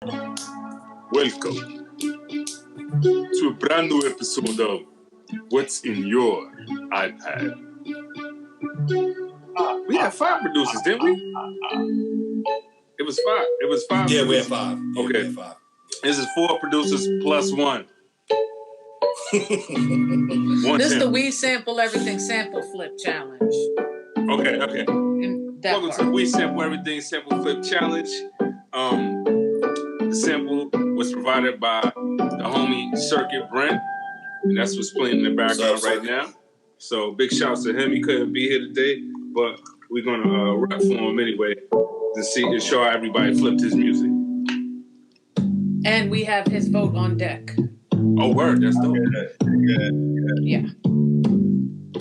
Welcome to a brand new episode of What's in Your iPad. We had 5 producers, didn't we? It was 5. It was 5. Yeah, we had 5. Yeah, okay. We had 5. This is 4 producers plus 1. This is the We Sample Everything Sample Flip Challenge. Okay. Welcome to the We Sample Everything Sample Flip Challenge. The sample was provided by the homie Circuit Brent, and that's what's playing in the background right now. So big shouts to him. He couldn't be here today, but we're gonna rap for him anyway to show how everybody flipped his music. And we have his vote on deck. Oh, word, that's dope. Yeah.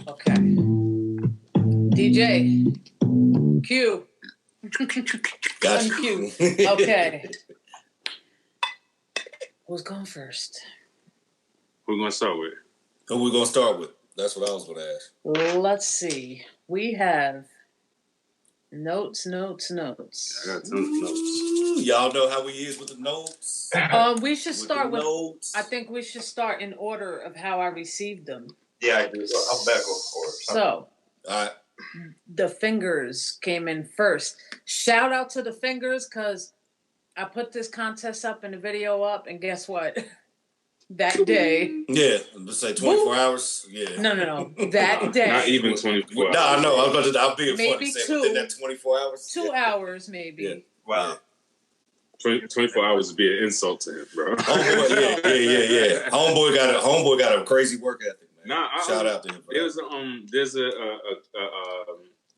Okay. DJ, Q. Gotcha. Q. Okay. Who's going first? Who we gonna start with? Who we gonna start with? That's what I was gonna ask. Let's see. We have notes. I got tons of notes. Y'all know how we is with the notes. We should start with notes. I think we should start in order of how I received them. Yeah, I do. Alphabetical order. So, all right. The fingers came in first. Shout out to the fingers, because I put this contest up and the video up, and guess what? That day. Yeah, let's say 24 hours. Yeah. No. That day. Not even 24 hours. No, I know. I'll be maybe funny. Within that 24 hours? 2 hours, maybe. Yeah. Wow. 24 hours would be an insult to him, bro. Homeboy, yeah. Homeboy got a crazy work ethic, man. Nah, shout out to him. There's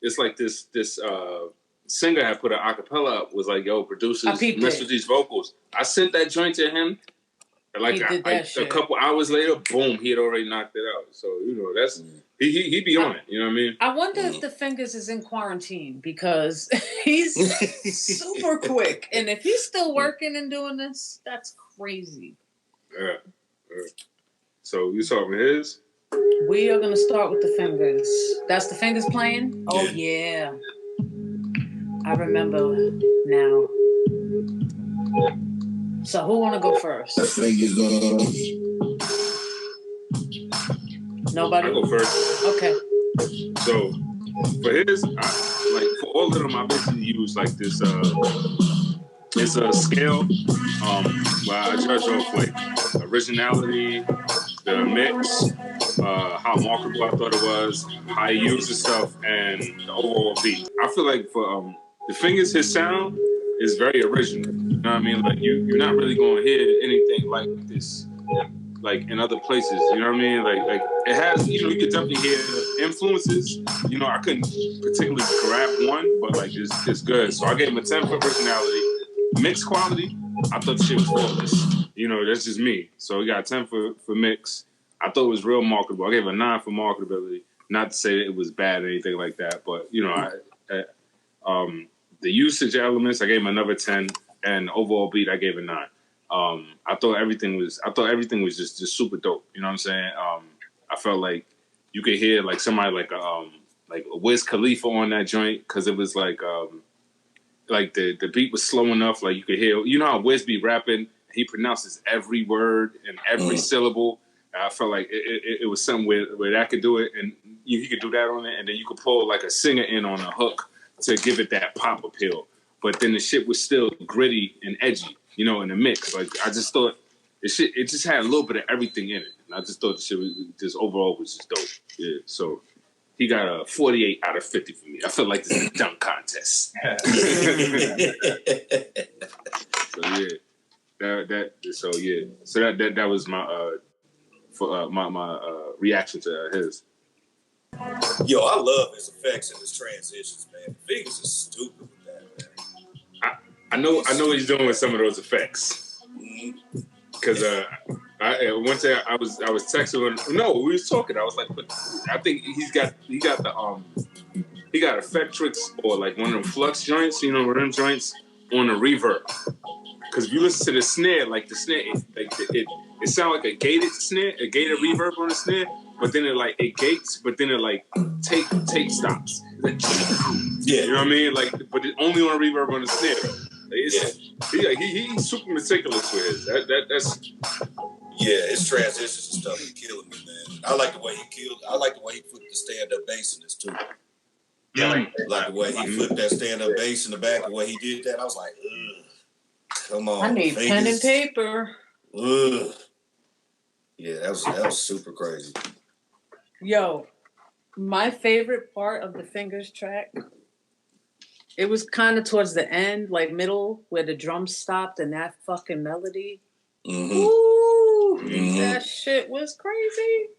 it's like this singer had put an acapella up, was like, yo, producers, mess with these vocals. I sent that joint to him, and like a couple hours later, boom, he had already knocked it out. So, you know, that's he be on it, you know what I mean? I wonder if the fingers is in quarantine, because he's super quick. And if he's still working and doing this, that's crazy. Yeah. So you saw his? We are going to start with the fingers. That's the fingers playing? Oh, yeah. I remember now. So who want to go first? The fingers Nobody? I go first. Okay. So for his, for all of them, I basically use like this. It's a scale where I judge off like originality, the mix, how marketable I thought it was, how he used the stuff, and the overall beat. I feel like for the fingers, his sound is very original. You know what I mean? Like you're not really going to hear anything like this, like in other places. You know what I mean? Like it has, you know, you could definitely hear influences. You know, I couldn't particularly grab one, but like it's good. So I gave him a 10 for originality. Mix quality, I thought the shit was flawless. You know, that's just me. So we got 10 for mix. I thought it was real marketable. I gave a 9 for marketability. Not to say that it was bad or anything like that, but you know, the usage elements, I gave him another 10, and the overall beat, I gave a 9. I thought everything was just super dope. You know what I'm saying? I felt like you could hear like somebody like a Wiz Khalifa on that joint, because it was like the beat was slow enough, like you could hear. You know how Wiz be rapping? He pronounces every word and every syllable. I felt like it was something where that could do it, and you could do that on it, and then you could pull like a singer in on a hook to give it that pop appeal. But then the shit was still gritty and edgy, you know, in the mix. Like I just thought it just had a little bit of everything in it, and I just thought the shit was just overall was just dope. Yeah, so he got a 48 out of 50 for me. I feel like this is a dunk contest. So that was my my reaction to his. Yo, I love his effects and his transitions, man. Fingers is stupid with that, man. I know what he's doing with some of those effects. Because one day I was texting him. No, we was talking. I was like, but I think he got Effectrix or like one of them flux joints, you know, one of them joints on the reverb. Because if you listen to the snare, like the snare, it sounds like a gated snare, a gated reverb on the snare. But then it gates, but then it take stops. Like, yeah, you know what I mean? Like, but it only on a reverb on the snare. He's super meticulous with his. That's his transitions and stuff is killing me, man. I like the way he flipped the stand-up bass in this too. Yeah, like the way he flipped that stand-up bass in the back, the way he did that. I was like, ugh, come on. I need pen and paper. Ugh. Yeah, that was super crazy. Yo, my favorite part of the Fingers track, it was kind of towards the end, like middle, where the drums stopped and that fucking melody. Mm-hmm. Ooh, that shit was crazy.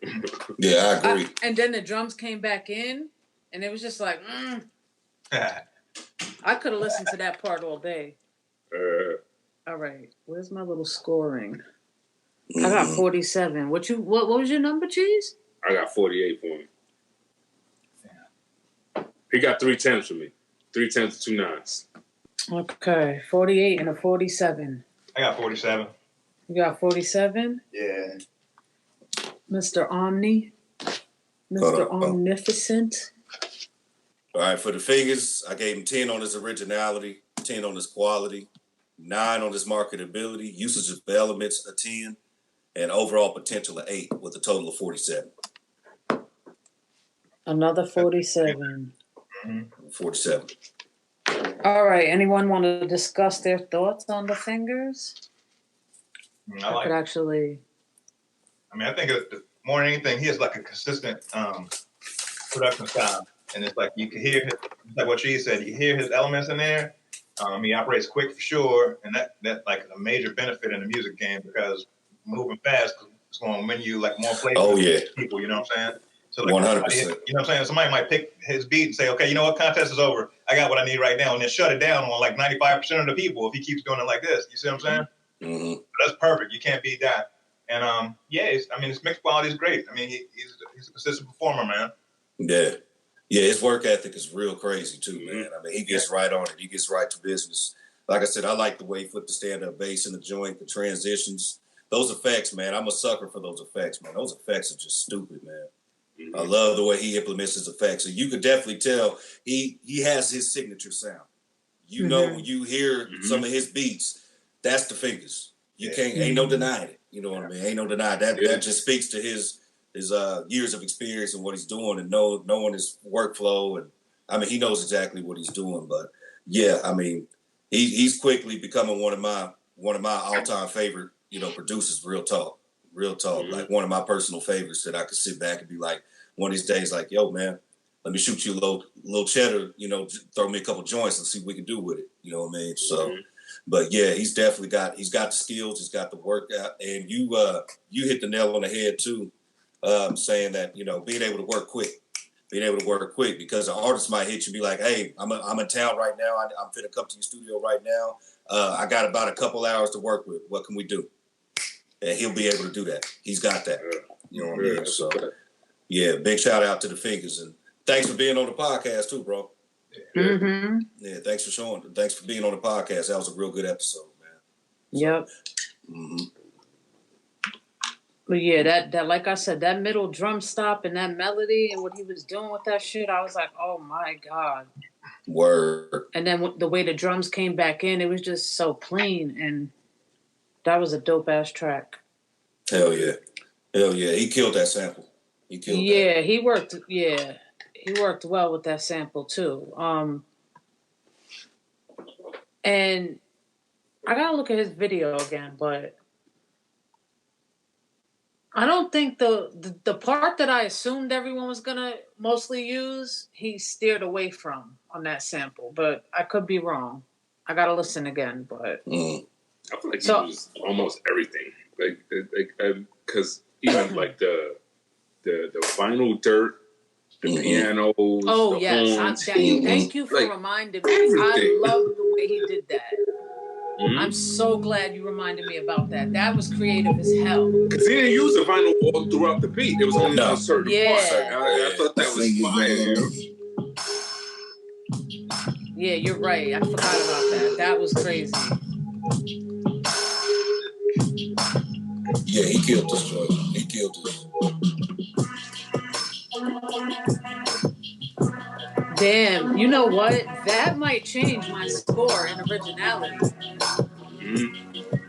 Yeah, I agree. And then the drums came back in, and it was just like, I could have listened to that part all day. All right, where's my little scoring? I got 47. What was your number, Cheese? I got 48 for him. He got 3 10s for me. 3 10s, 2 9s. Okay, 48 and a 47. I got 47. You got 47? Yeah. Mr. Omni. Mr. Omnificent. All right, for the Fingers, I gave him 10 on his originality, 10 on his quality, 9 on his marketability, usage of elements, a 10, and overall potential, 8, with a total of 47. Another 47. 47. All right. Anyone want to discuss their thoughts on the Fingers? I could actually. I mean, I think more than anything, he has like a consistent production style, and it's like you can hear like what she said. You hear his elements in there. He operates quick for sure, and that like a major benefit in the music game because moving fast is going to win you like more plays. Oh yeah, people. You know what I'm saying? So like 100%. You know what I'm saying? Somebody might pick his beat and say, okay, you know what? Contest is over. I got what I need right now, and then shut it down on like 95% of the people if he keeps doing it like this. You see what I'm saying? Mm-hmm. That's perfect. You can't beat that. And his mix quality is great. I mean, he's a consistent performer, man. Yeah, his work ethic is real crazy too, man. I mean, he gets right on it. He gets right to business. Like I said, I like the way he flipped the stand-up bass in the joint, the transitions, those effects, man. I'm a sucker for those effects, man. Those effects are just stupid, man. I love the way he implements his effects. And you could definitely tell he has his signature sound. You know, when you hear some of his beats, that's the Fingers. You can't, ain't no denying it. You know what I mean? Ain't no denying that. That just speaks to his years of experience and what he's doing and knowing his workflow. And I mean, he knows exactly what he's doing. But yeah, I mean, he's quickly becoming one of my all-time favorite, producers. Real talk. Like one of my personal favorites that I could sit back and be like, one of these days, like, yo, man, let me shoot you a little cheddar, throw me a couple joints and see what we can do with it. You know what I mean? So, but yeah, he's definitely got the skills, he's got the workout, and you hit the nail on the head too, saying that, being able to work quick, because the artist might hit you and be like, hey, I'm in town right now. I'm finna come to your studio right now. I got about a couple hours to work with. What can we do? And he'll be able to do that. He's got that. You know what I mean? So, yeah, big shout out to the Fingers. And thanks for being on the podcast too, bro. Yeah, thanks for being on the podcast. That was a real good episode, man. Yep. But yeah, that like I said, that middle drum stop and that melody and what he was doing with that shit, I was like, oh my God. Word. And then the way the drums came back in, it was just so clean, and that was a dope ass track. Hell yeah. He killed that sample. That. He worked well with that sample too. And I gotta look at his video again, but I don't think the part that I assumed everyone was gonna mostly use, he steered away from on that sample. But I could be wrong. I gotta listen again, but I feel like he used almost everything, like because even like the Final Dirt, the pianos. Oh the yes, horns, thank you for reminding me. I love the way he did that. I'm so glad you reminded me about that. That was creative as hell. Because he didn't use the vinyl all throughout the beat. It was only on certain parts. I thought that was fire. Yeah, you're right. I forgot about that. That was crazy. Yeah, he killed this joint. He killed this. Damn, you know what? That might change my score in originality.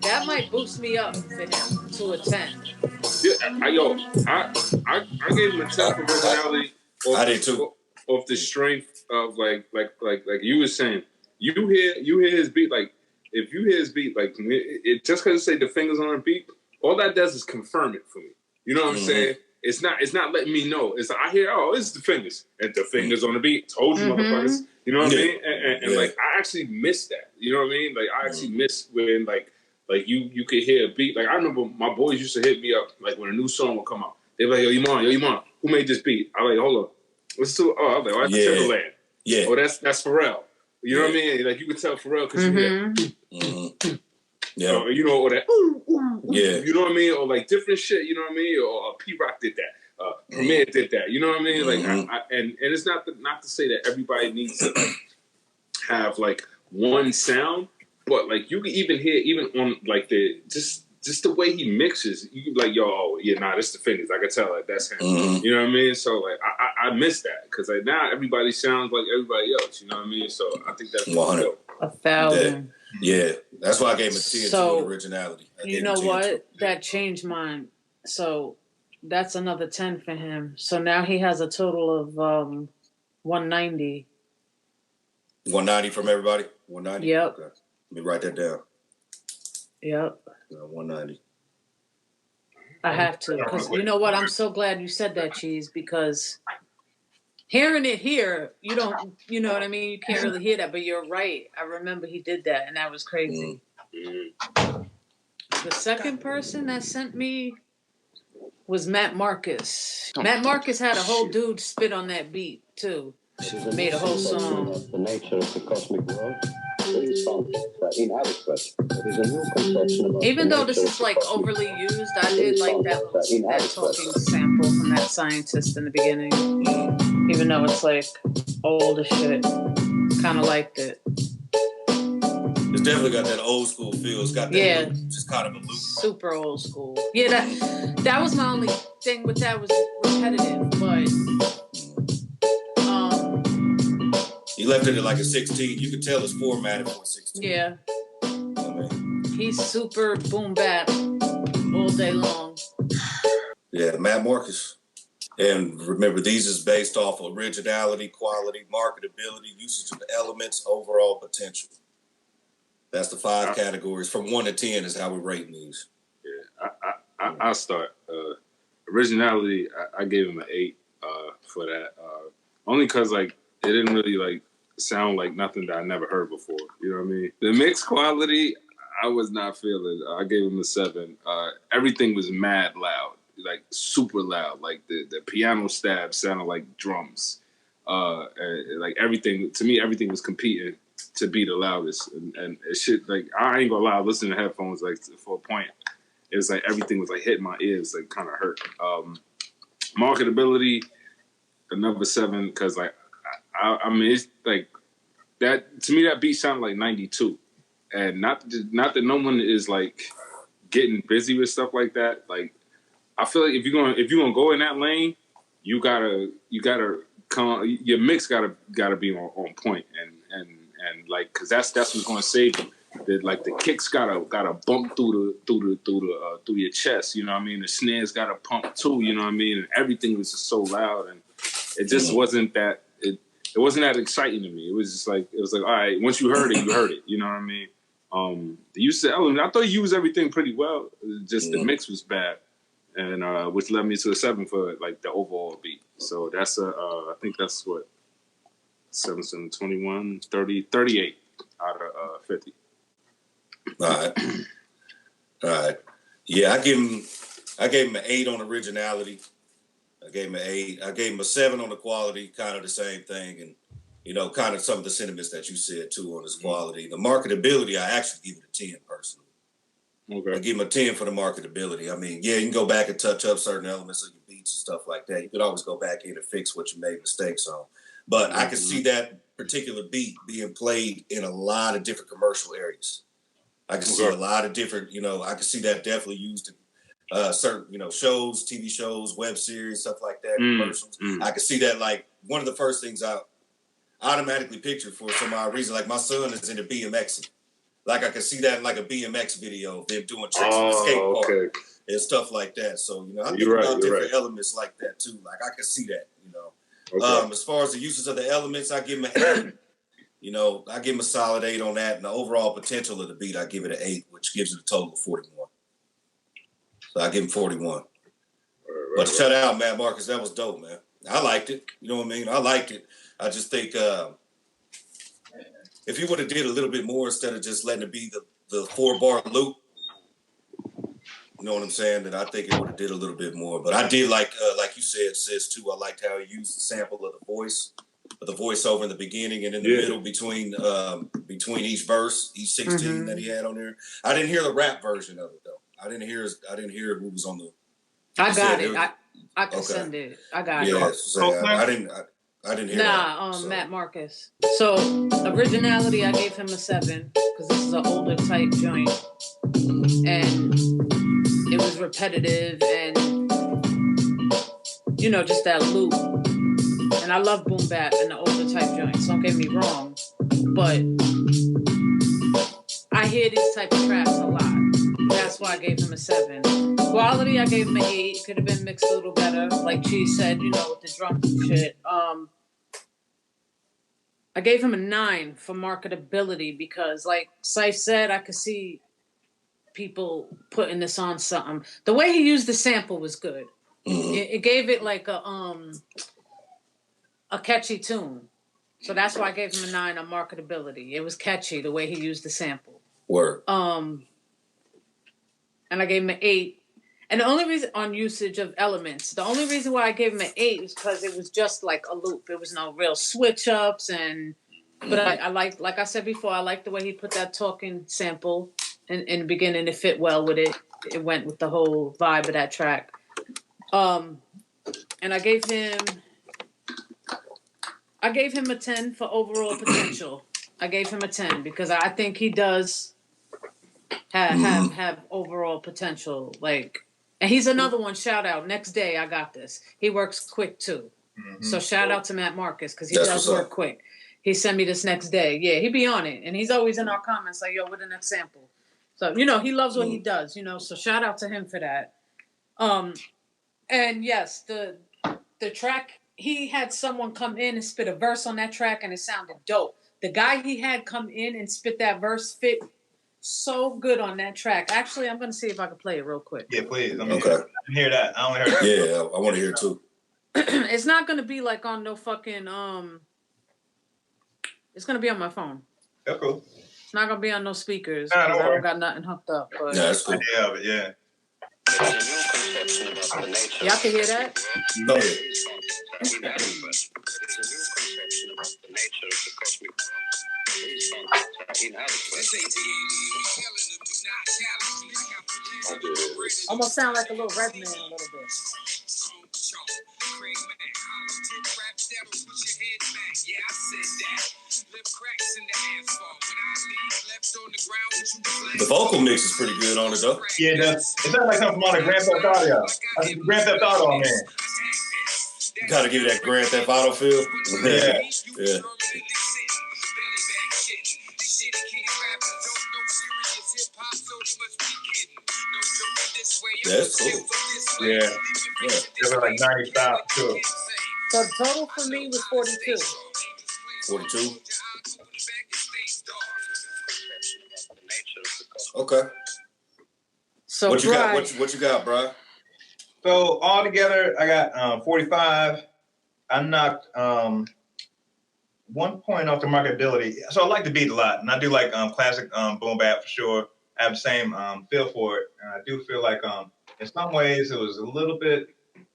That might boost me up for him to a 10. Yeah, I gave him a 10 for originality. I did too. Off the strength of like you were saying, you hear his beat. Like if you hear his beat, like it just because it say the fingers on the beat, all that does is confirm it for me. You know what I'm saying? It's not letting me know. It's like, I hear, oh, it's the fingers and the fingers on the beat. Told you, motherfuckers. You know what I mean? And like I actually miss that. You know what I mean? Like I actually miss when like you could hear a beat. Like I remember my boys used to hit me up like when a new song would come out. They were like, yo, you man, who made this beat? I'm like, hold on. What's the I was like, oh, that's Timberland. Yeah. Oh, that's Pharrell. You know what I mean? Like you could tell Pharrell because you hear yeah. You know, or that you know what I mean? Or like different shit, you know what I mean? Or P-Rock did that. Premier did that. You know what I mean? Like and it's not to say that everybody needs to like have like one sound, but like you can even hear even on like the just the way he mixes, you can be like, yo, oh, yeah, nah, this the fingers. I can tell like that's him. You know what I mean? So like I miss that because like now everybody sounds like everybody else. You know what I mean? So I think that's 100. 1,000. Yeah, that's why I gave him a 10 to originality. You know what? That changed mine. So that's another 10 for him. So now he has a total of 190. 190 from everybody? 190? Yep. Okay. Let me write that down. Yep. 190. I have to, because you know what? I'm so glad you said that, Cheese, because hearing it here, you don't, you know what I mean? You can't really hear that, but you're right. I remember he did that, and that was crazy. The second person that sent me was Matt Marcus. Matt Marcus had a whole dude spit on that beat, too. Made a whole song. The nature of the cosmic world. Inadequate. It is a new conception about even though this is like overly used, I did like that talking sample from that scientist in the beginning. Even though it's like old as shit. Kind of liked it. It's definitely got that old school feel. It's got that loop, just kind of a loop. Super old school. Yeah, that was my only thing with that was repetitive, but he left it at like a 16. You could tell it's formatted for a 16. Yeah. He's super boom bap all day long. Yeah, Matt Marcus. And remember, these is based off of originality, quality, marketability, usage of elements, overall potential. That's the 5 categories. From 1 to 10 is how we rate these. Yeah, I'll start. Originality, I gave him an 8 for that. Only because like it didn't really like sound like nothing that I never heard before. You know what I mean? The mix quality, I was not feeling. I gave him a 7. Everything was mad loud, like super loud. Like the piano stab sounded like drums. Like everything, to me, everything was competing to be the loudest. And it shit, like, I ain't gonna lie, listening to headphones, like, for a point, it was like everything was like hitting my ears, like kind of hurt. Marketability, another 7, because like, I mean, it's like that to me. That beat sounded like 92, and not that no one is like getting busy with stuff like that. Like, I feel like if you're gonna go in that lane, you gotta come. Your mix gotta be on point, and like, because that's what's gonna save you. Like the kicks gotta bump through your chest. You know what I mean? The snares gotta pump too. You know what I mean? And everything was just so loud, and it just wasn't that. It wasn't that exciting to me. It was just like, all right, once you heard it, you heard it. You know what I mean? The use of element, I thought he used everything pretty well. Just the mix was bad, and which led me to a 7 for like the overall beat. So that's I think that's what 7, 21, 30, 38 out of 50. All right. Yeah, I gave him an 8 on originality. I gave him an 8. I gave him a 7 on the quality, kind of the same thing, and you know, kind of some of the sentiments that you said too on his quality. The marketability, I actually give it a 10 personally. Okay. I give him a 10 for the marketability. I mean, yeah, you can go back and touch up certain elements of your beats and stuff like that. You could always go back in and fix what you made mistakes on. But I can see that particular beat being played in a lot of different commercial areas. I can see a lot of different, you know, I can see that definitely used in certain, you know, shows, TV shows, web series, stuff like that, commercials. I can see that, like, one of the first things automatically picture for some odd reason. Like my son is into BMXing. Like I could see that in like a BMX video of them doing tricks on the skate park and stuff like that. So, you know, I think about different elements like that too. Like I could see that, you know. As far as the uses of the elements, I give him an 8. You know, I give him a solid 8 on that. And the overall potential of the beat, I give it an 8, which gives it a total of 41. So I give him 41. But shout out, Matt Marcus. That was dope, man. I liked it. You know what I mean? I liked it. I just think if he would have did a little bit more instead of just letting it be the 4-bar loop, you know what I'm saying, then I think it would have did a little bit more. But I did like you said, sis, too, I liked how he used the sample of the voiceover in the beginning and in the middle between each verse, each 16 that he had on there. I didn't hear the rap version of it though. I didn't hear who was on the. I got it. I could send it. I got it. Yeah, so I didn't hear that. So. Matt Marcus. So originality, I gave him a 7 because this is an older type joint, and it was repetitive and you know just that loop. And I love boom bap and the older type joints. Don't get me wrong, but I hear these type of tracks a lot. That's why I gave him a 7. Quality, I gave him an 8. Could have been mixed a little better, like Cheese said, you know, with the drum shit. I gave him a 9 for marketability because, like Cypha said, I could see people putting this on something. The way he used the sample was good. It gave it like a catchy tune. So that's why I gave him a 9 on marketability. It was catchy the way he used the sample. Word. And I gave him an 8. And the only reason on usage of elements, the only reason why I gave him an 8 is because it was just like a loop. It was no real switch ups but I like I said before, I like the way he put that talking sample in the beginning. It fit well with it. It went with the whole vibe of that track. And I gave him a 10 for overall potential. I gave him a 10 because I think he does have overall potential. Like, and he's another one. Shout out. Next day, I got this. He works quick too. So shout out to Matt Marcus because he does work quick. He sent me this next day. Yeah, he be on it, and he's always in our comments like, "Yo, what the next sample?" So you know he loves what he does. You know, so shout out to him for that. And yes, the track, he had someone come in and spit a verse on that track, and it sounded dope. The guy he had come in and spit that verse fit so good on that track. Actually, I'm going to see if I can play it real quick. Yeah, please. I hear that. I want to hear that. Yeah, I want to hear it too. It's not going to be like on no fucking, it's going to be on my phone. That's cool. It's not going to be on no speakers because I don't got nothing hooked up. But yeah, that's cool. Yeah. Y'all can hear that? No. Almost sound like a little red man a little bit. The vocal mix is pretty good on it though. Yeah, it sounds like something from on a Grand Theft Auto. Grand Theft Auto, man. You gotta give it that Grand Theft Auto feel. Yeah. That's cool. Yeah. They were like 95 too. So the total for me was 42. 42. Okay. So what you got? What you got, bro? So all together, I got 45. I knocked 1 point off the marketability. So I like the beat a lot, and I do like classic boom bap for sure. I have the same feel for it, and I do feel like in some ways it was a little bit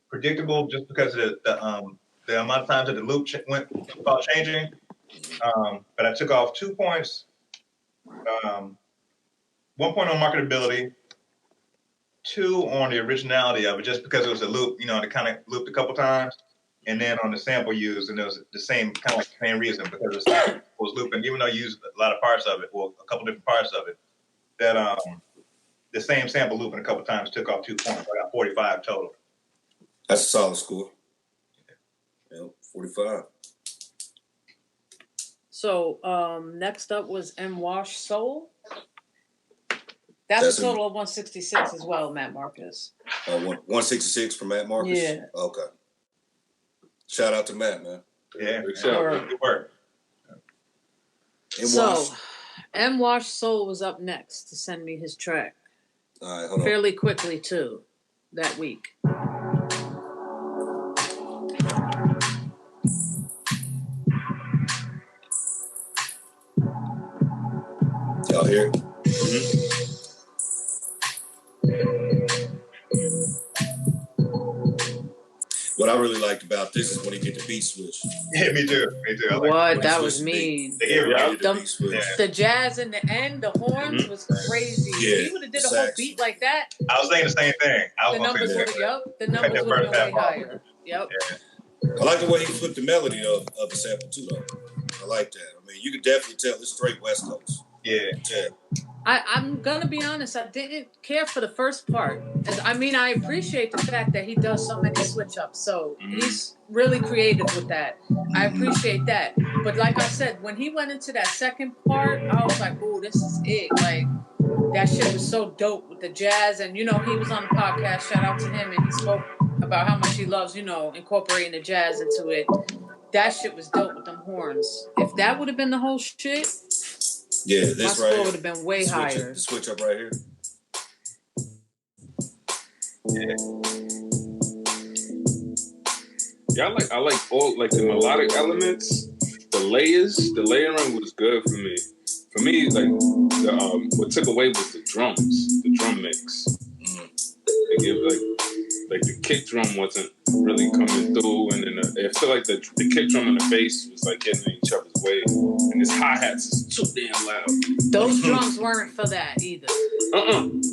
predictable just because of the amount of times that the loop went about changing. But I took off 2 points. 1 point on marketability, 2 on the originality of it, just because it was a loop, you know, it kind of looped a couple times, and then on the sample used, and it was the same kind of same reason because the sample was looping, even though you used a lot of parts of it, well, a couple different parts of it, that the same sample looping a couple times took off 2 points. I got 45 total. That's a solid score. Yeah, 45. So next up was M-Wash Soul. That's a total of 166 as well, Matt Marcus. 166 for Matt Marcus? Yeah. Okay. Shout out to Matt, man. Yeah, Good work. So, M-Wash Soul was up next to send me his track. All right, hold on. Fairly quickly, too, that week. Y'all hear? What I really liked about this is when he did the beat switch. Yeah, me too. I What? That was mean. The jazz in the end, the horns was crazy. Yeah, If he would have did a whole beat like that. I was saying the same thing. The numbers would have been way higher. Yep. Yeah. I like the way he flipped the melody of the sample too, though. I like that. I mean, you could definitely tell it's straight West Coast. Yeah. I'm gonna be honest. I didn't care for the first part. I mean, I appreciate the fact that he does so many switch ups. So he's really creative with that. I appreciate that. But like I said, when he went into that second part, I was like, "Ooh, this is it!" Like that shit was so dope with the jazz. And you know, he was on the podcast. Shout out to him, and he spoke about how much he loves, you know, incorporating the jazz into it. That shit was dope with them horns. If that would have been the whole shit. Yeah, this my right score would have been way higher. The switch up right here. Yeah, I like all like the melodic elements, the layers. The layering was good for me. For me, like what took away was the drums, the drum mix. They give like the kick drum wasn't really coming through, and then I feel like the kick drum and the bass was like getting in each other's way, and his hi-hats is too damn loud. Those drums weren't for that either.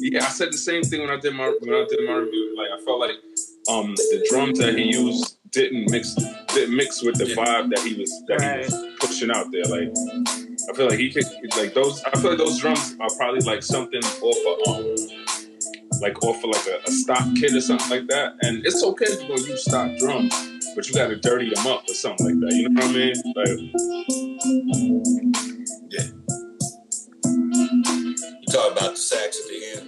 Yeah, I said the same thing when I did my review. Like I felt like the drums that he used didn't mix with the vibe that he was pushing out there. Like I feel like he could like those. I feel like those drums are probably like something off of a stock kit or something like that. And it's okay if you're gonna use stock drums, but you gotta dirty them up or something like that. You know what I mean? Like, yeah. You talk about the sax at the end.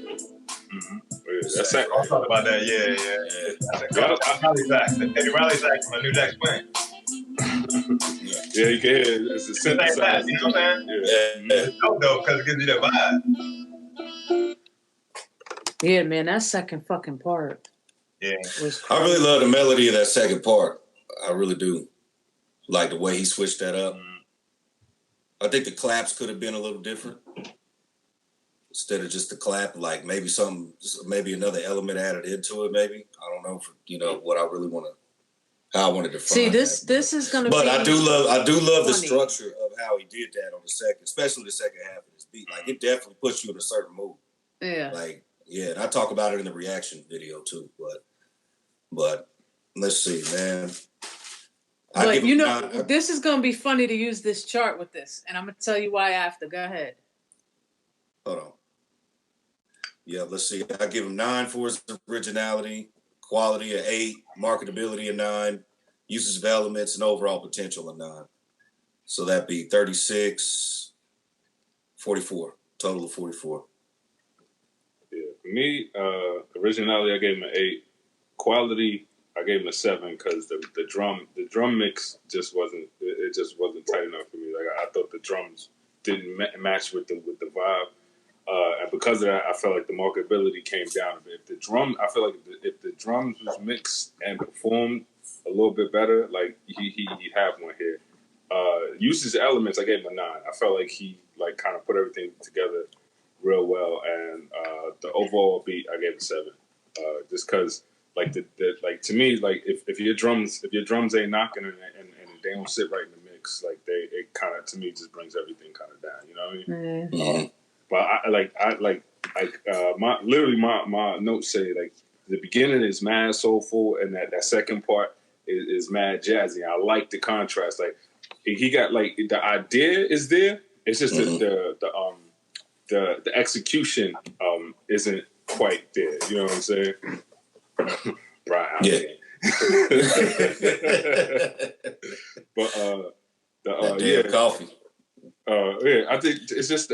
That's it. I'll talk about that. Yeah. Rally sax. Heavy rally sax from a New Jack's playing. Yeah, you can hear it. It's a synthesizer. You know what I'm saying? Yeah. It's dope though because it gives you that vibe. Yeah, man, that second fucking part. Yeah. I really love the melody of that second part. I really do. Like the way he switched that up. I think the claps could have been a little different. Instead of just the clap, like maybe another element added into it, maybe. I don't know, what I really want to, how I want to define See, this is going to be... But I do love the structure of how he did that on the second, especially the second half of this beat. Like, it definitely puts you in a certain mood. Yeah. Like, yeah, and I talk about it in the reaction video, too. But let's see, man. But, this is going to be funny to use this chart with this, and I'm going to tell you why after. Go ahead. Hold on. Yeah, let's see. I give him 9 for his originality, quality of 8, marketability of 9, uses of elements, and overall potential of 9. So that'd be 36, 44, total of 44. Yeah, for me, originality, I gave him an 8. Quality, I gave him a 7 because the drum mix just wasn't tight enough for me. Like I thought the drums didn't match with the vibe. And because of that, I felt like the marketability came down a bit. I feel like if the drums was mixed and performed a little bit better, like he'd have one here. Uses elements, I gave him a 9. I felt like he like kind of put everything together real well, and the overall beat, I gave it a 7. Just because, like like to me, like if your drums ain't knocking and they don't sit right in the mix, like it kind of to me just brings everything kind of down. You know what I mean? Mm-hmm. But my notes say like the beginning is mad soulful and that second part is mad jazzy. I like the contrast. Like he got like the idea is there. It's just the execution isn't quite there. You know what I'm saying? Right. Yeah. But that damn coffee. Yeah, I think it's just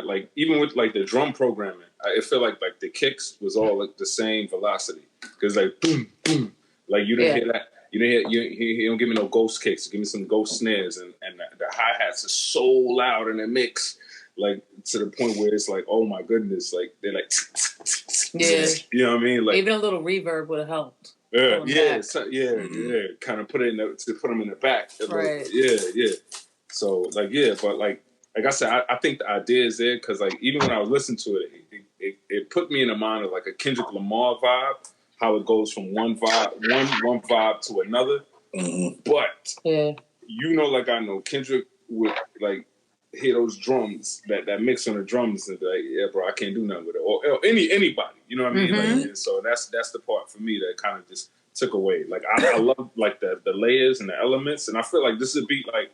like even with like the drum programming, I feel like the kicks was all like the same velocity because like boom boom, like you didn't hear that. You didn't hear you don't give me no ghost kicks. Give me some ghost snares and the hi hats are so loud in the mix, like to the point where it's like, oh my goodness, like they're like yeah, you know what I mean? Like even a little reverb would have helped. Yeah, so, kind of put it to put them in the back. Right. Yeah. So like but like I said, I think the idea is there because like even when I was listening to it put me in the mind of like a Kendrick Lamar vibe, how it goes from one vibe to another. Mm-hmm. But you know, like I know Kendrick would like hear those drums that mix on the drums and be like, yeah, bro, I can't do nothing with it. Or anybody, you know what I mean? Mm-hmm. Like, and so that's the part for me that kind of just took away. Like I love like the layers and the elements, and I feel like this is a beat like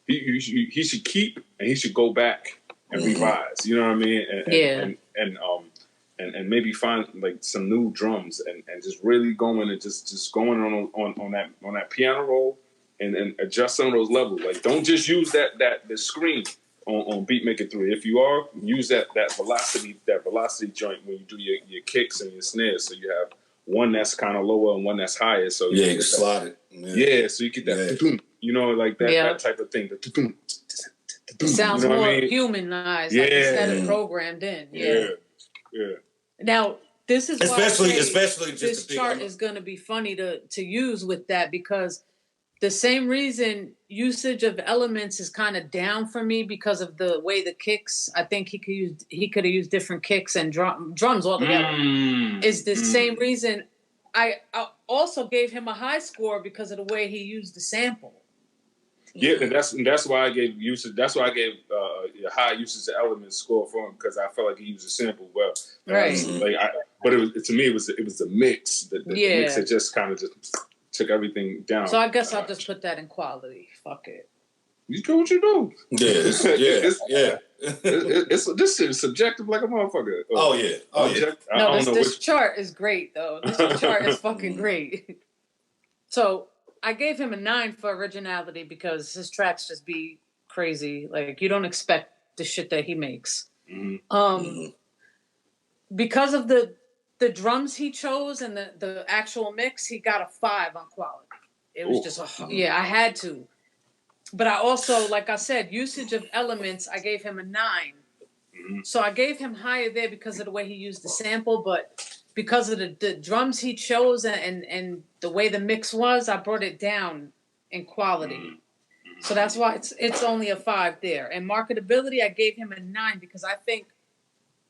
he should keep and he should go back and revise. You know what I mean? And maybe find like some new drums and just really going and just going on that piano roll and adjust some of those levels. Like don't just use the screen on Beatmaker 3. If you are, use that velocity joint when you do your kicks and your snares. So you have one that's kind of lower and one that's higher. So you can slide it. Yeah, so you get that, you know, like that type of thing. It sounds more humanized, like instead of programmed in. Yeah. Now this is especially just this chart is going to be funny to use with that because the same reason usage of elements is kind of down for me because of the way the kicks. I think he could have used different kicks and drums altogether. Is the same reason I also gave him a high score because of the way he used the sample. Yeah, and that's why I gave usage. That's why I gave a high usage of elements score for him because I felt like he used a sample well. Right. But to me it was the mix. The mix that just kind of just took everything down. So I guess I'll just put that in quality. Fuck it. You do what you do. This is subjective like a motherfucker. No, this chart is great though. This chart is fucking great. So I gave him a 9 for originality because his tracks just be crazy. Like you don't expect the shit that he makes. Because of the drums he chose and the actual mix, he got a 5 on quality. It was just I had to. But I also, like I said, usage of elements, I gave him a 9. So I gave him higher there because of the way he used the sample, but because of the drums he chose and the way the mix was, I brought it down in quality. So that's why it's only a 5 there. And marketability, I gave him a 9 because I think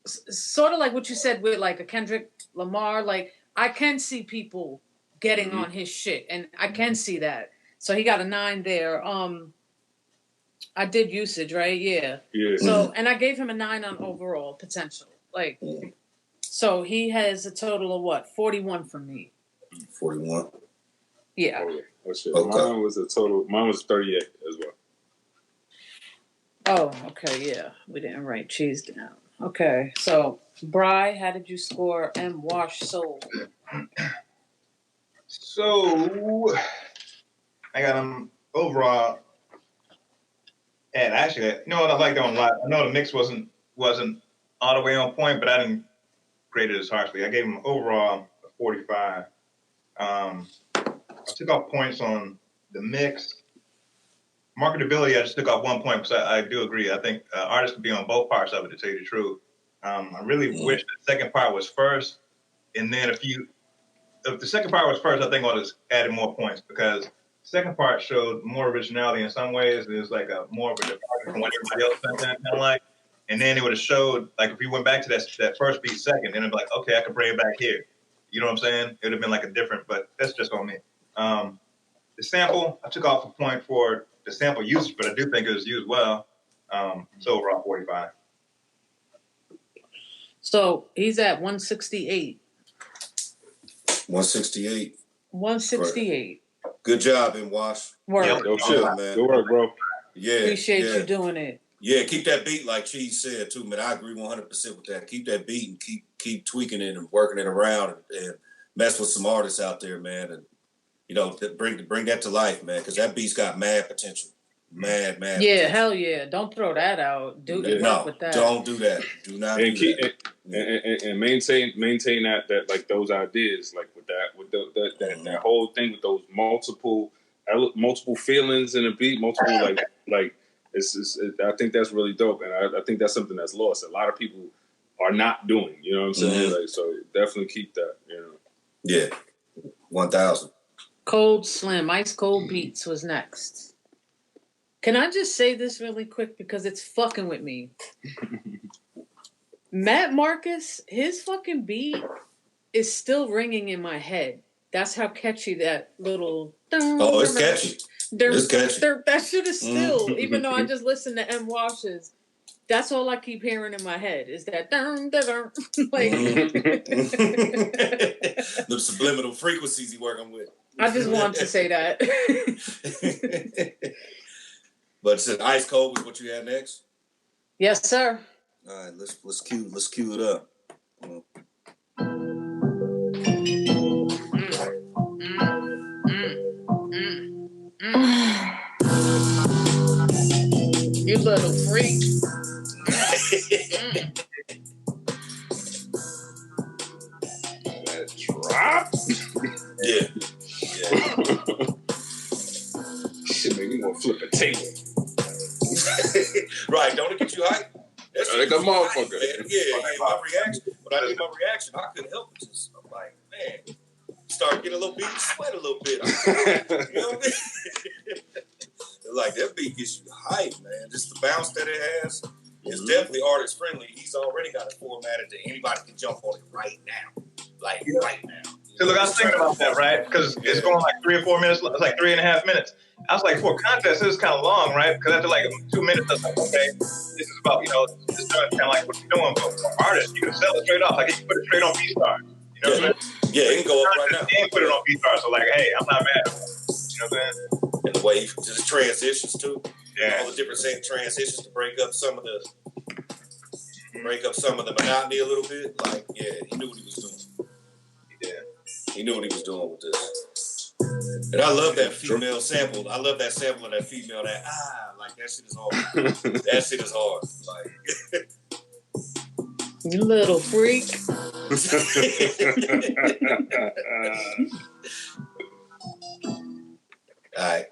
sort of like what you said with like a Kendrick Lamar, like I can see people getting on his shit and I can see that. So he got a 9 there. I did usage, right? Yeah. So and I gave him a 9 on overall potential. Like so he has a total of what? 41 from me. 41. Yeah. Oh shit. Okay. Mine was 38 as well. Oh, okay, yeah. We didn't write Cheez down. Okay, so Bry, how did you score Wash Soul? So I got him overall, and actually, you know what, I like that one a lot. I know the mix wasn't all the way on point, but I didn't grade it as harshly. I gave him overall a 45. I took off points on the mix. Marketability, I just took off 1 point because I do agree. I think artists could be on both parts of it, to tell you the truth. I really wish the second part was first, and then if the second part was first, I think I would have added more points because the second part showed more originality in some ways. It was like more of a departure from what everybody else kind of like. And then it would have showed, like if we went back to that first beat second, then it'd be like, okay, I could bring it back here. You know what I'm saying? It would have been like a different, but that's just on me. The sample, I took off a point for the sample usage, but I do think it was used well. So overall 45. So he's at 168. 168. 168. Good job, Wash. Work. Man. Good work, bro. Yeah. Appreciate you doing it. Yeah, keep that beat like Cheez said too, man. I agree 100% with that. Keep that beat and keep tweaking it and working it around and mess with some artists out there, man. And you know, bring that to life, man, because that beat's got mad potential. Mad. Yeah, hell yeah. Don't throw that out. Do work with that. Don't do that. Do not do that. And maintain that like those ideas, like with that whole thing with those multiple feelings in a beat, like it's I think that's really dope, and I think that's something that's lost. A lot of people are not doing. You know what I'm saying? Like, so definitely keep that. You know. Yeah, 1000. Cold Slim, Ice Cold Beats was next. Can I just say this really quick because it's fucking with me? Matt Marcus, his fucking beat is still ringing in my head. That's how catchy that little. Oh, it's catchy. It's catchy. That shit is still, even though I just listened to M. Washes, that's all I keep hearing in my head is that like the subliminal frequencies he working with. I just wanted to say that. But since Ice Cold was what you had next? Yes, sir. All right, let's cue it up. You little freak. That drop. Yeah. Shit make me want to flip a table. Right, don't it get you hyped? That's like a motherfucker. My reaction. When I did my reaction, I couldn't help it. I'm like, man, start getting a little beat, sweat a little bit. You know what I mean? Like, that beat gets you hyped, man. Just the bounce that it has is definitely artist friendly. He's already got it formatted that anybody can jump on it right now. Like, right now. So look, I was thinking about that, right? Because it's going like 3 or 4 minutes. It's like 3.5 minutes. I was like, for a contest, this is kind of long, right? Because after like 2 minutes, I was like, okay, this is about, this is kind of like what you're doing. But for artists, you can sell it straight off. Like, you can put it straight on B-Star. You know what I'm saying? Yeah, it can go up right now. You can put it on B-Star. So like, hey, I'm not mad. You know what I'm saying? And the way he just transitions too. Yeah. All the different transitions to break up some of the monotony a little bit. Like, yeah, he knew what he was doing. He knew what he was doing with this. And I love that female sample. I love that sample of that female, like, that shit is hard. That shit is hard. Like, you little freak. All right.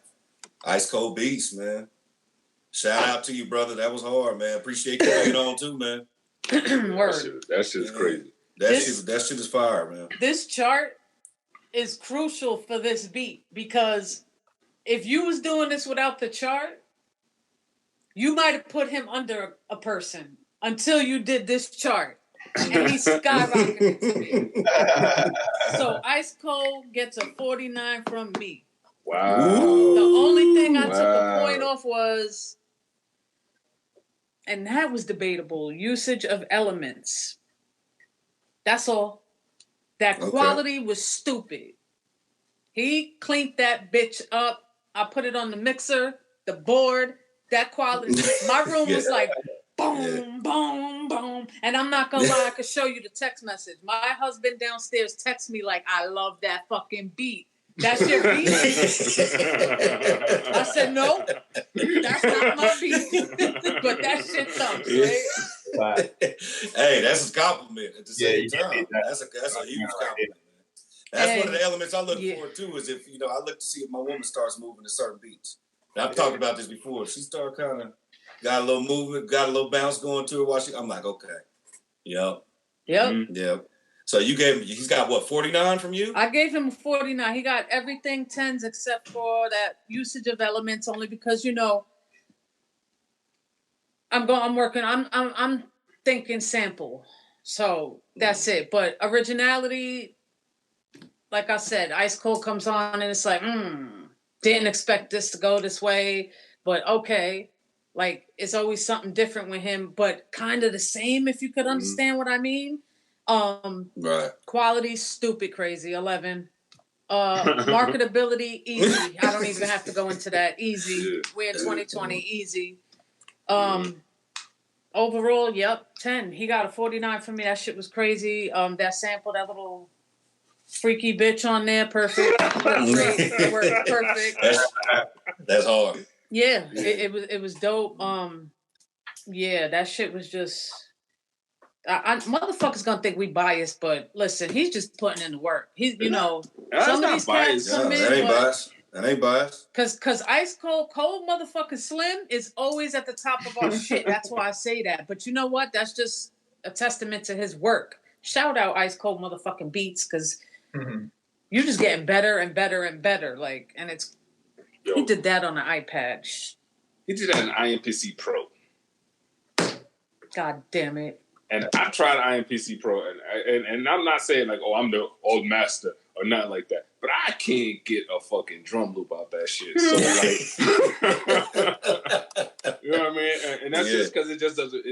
Ice Cold Beats, man. Shout out to you, brother. That was hard, man. Appreciate you being on too, man. Word. That shit's crazy. That shit is fire, man. This chart is crucial for this beat because if you was doing this without the chart, you might have put him under a person until you did this chart. And he skyrocketed to me. So Ice Cold gets a 49 from me. Wow. The only thing I took a point off was, and that was debatable, usage of elements. That's all. That quality was stupid. He cleaned that bitch up. I put it on the mixer, the board, that quality. My room was like, boom, boom, boom. And I'm not gonna lie, I could show you the text message. My husband downstairs texts me like, I love that fucking beat. That's your beat? I said, no, that's not my beat. But that shit sucks, right? Hey, that's a compliment at the same time. That's a huge compliment, man. That's one of the elements I look for too, is if, I look to see if my woman starts moving to certain beats. And I've talked about this before. If she started kind of got a little movement, got a little bounce going to her while I'm like, okay. Yep. So he's got what, 49 from you? I gave him a 49. He got everything 10s except for that usage of elements, only because, I'm thinking sample. So that's it. But originality, like I said, Ice Cold comes on and it's like, didn't expect this to go this way, but okay. Like, it's always something different with him, but kind of the same, if you could understand what I mean. Right. Quality, stupid, crazy, 11. Marketability, easy. I don't even have to go into that. Easy. We're in 2020, easy. Overall, 10. He got a 49 from me. That shit was crazy. That sample, that little freaky bitch on there, perfect. Perfect. That's hard. Yeah, it was dope. Yeah, that shit was just. Motherfuckers gonna think we biased, but listen, he's just putting in the work. He's, you know, some of these cats come in. That ain't biased. That ain't biased. Cause Ice Cold motherfucking Slim is always at the top of our shit. That's why I say that. But you know what? That's just a testament to his work. Shout out Ice Cold motherfucking Beats, cause you're just getting better and better and better. Like, and it's he did that on the iPad. He did that in Impcpro. God damn it. And I tried Impcpro, and I'm not saying like, oh, I'm the old master or nothing like that, but I can't get a fucking drum loop out that shit. So like, you know what I mean? And that's just because it just doesn't.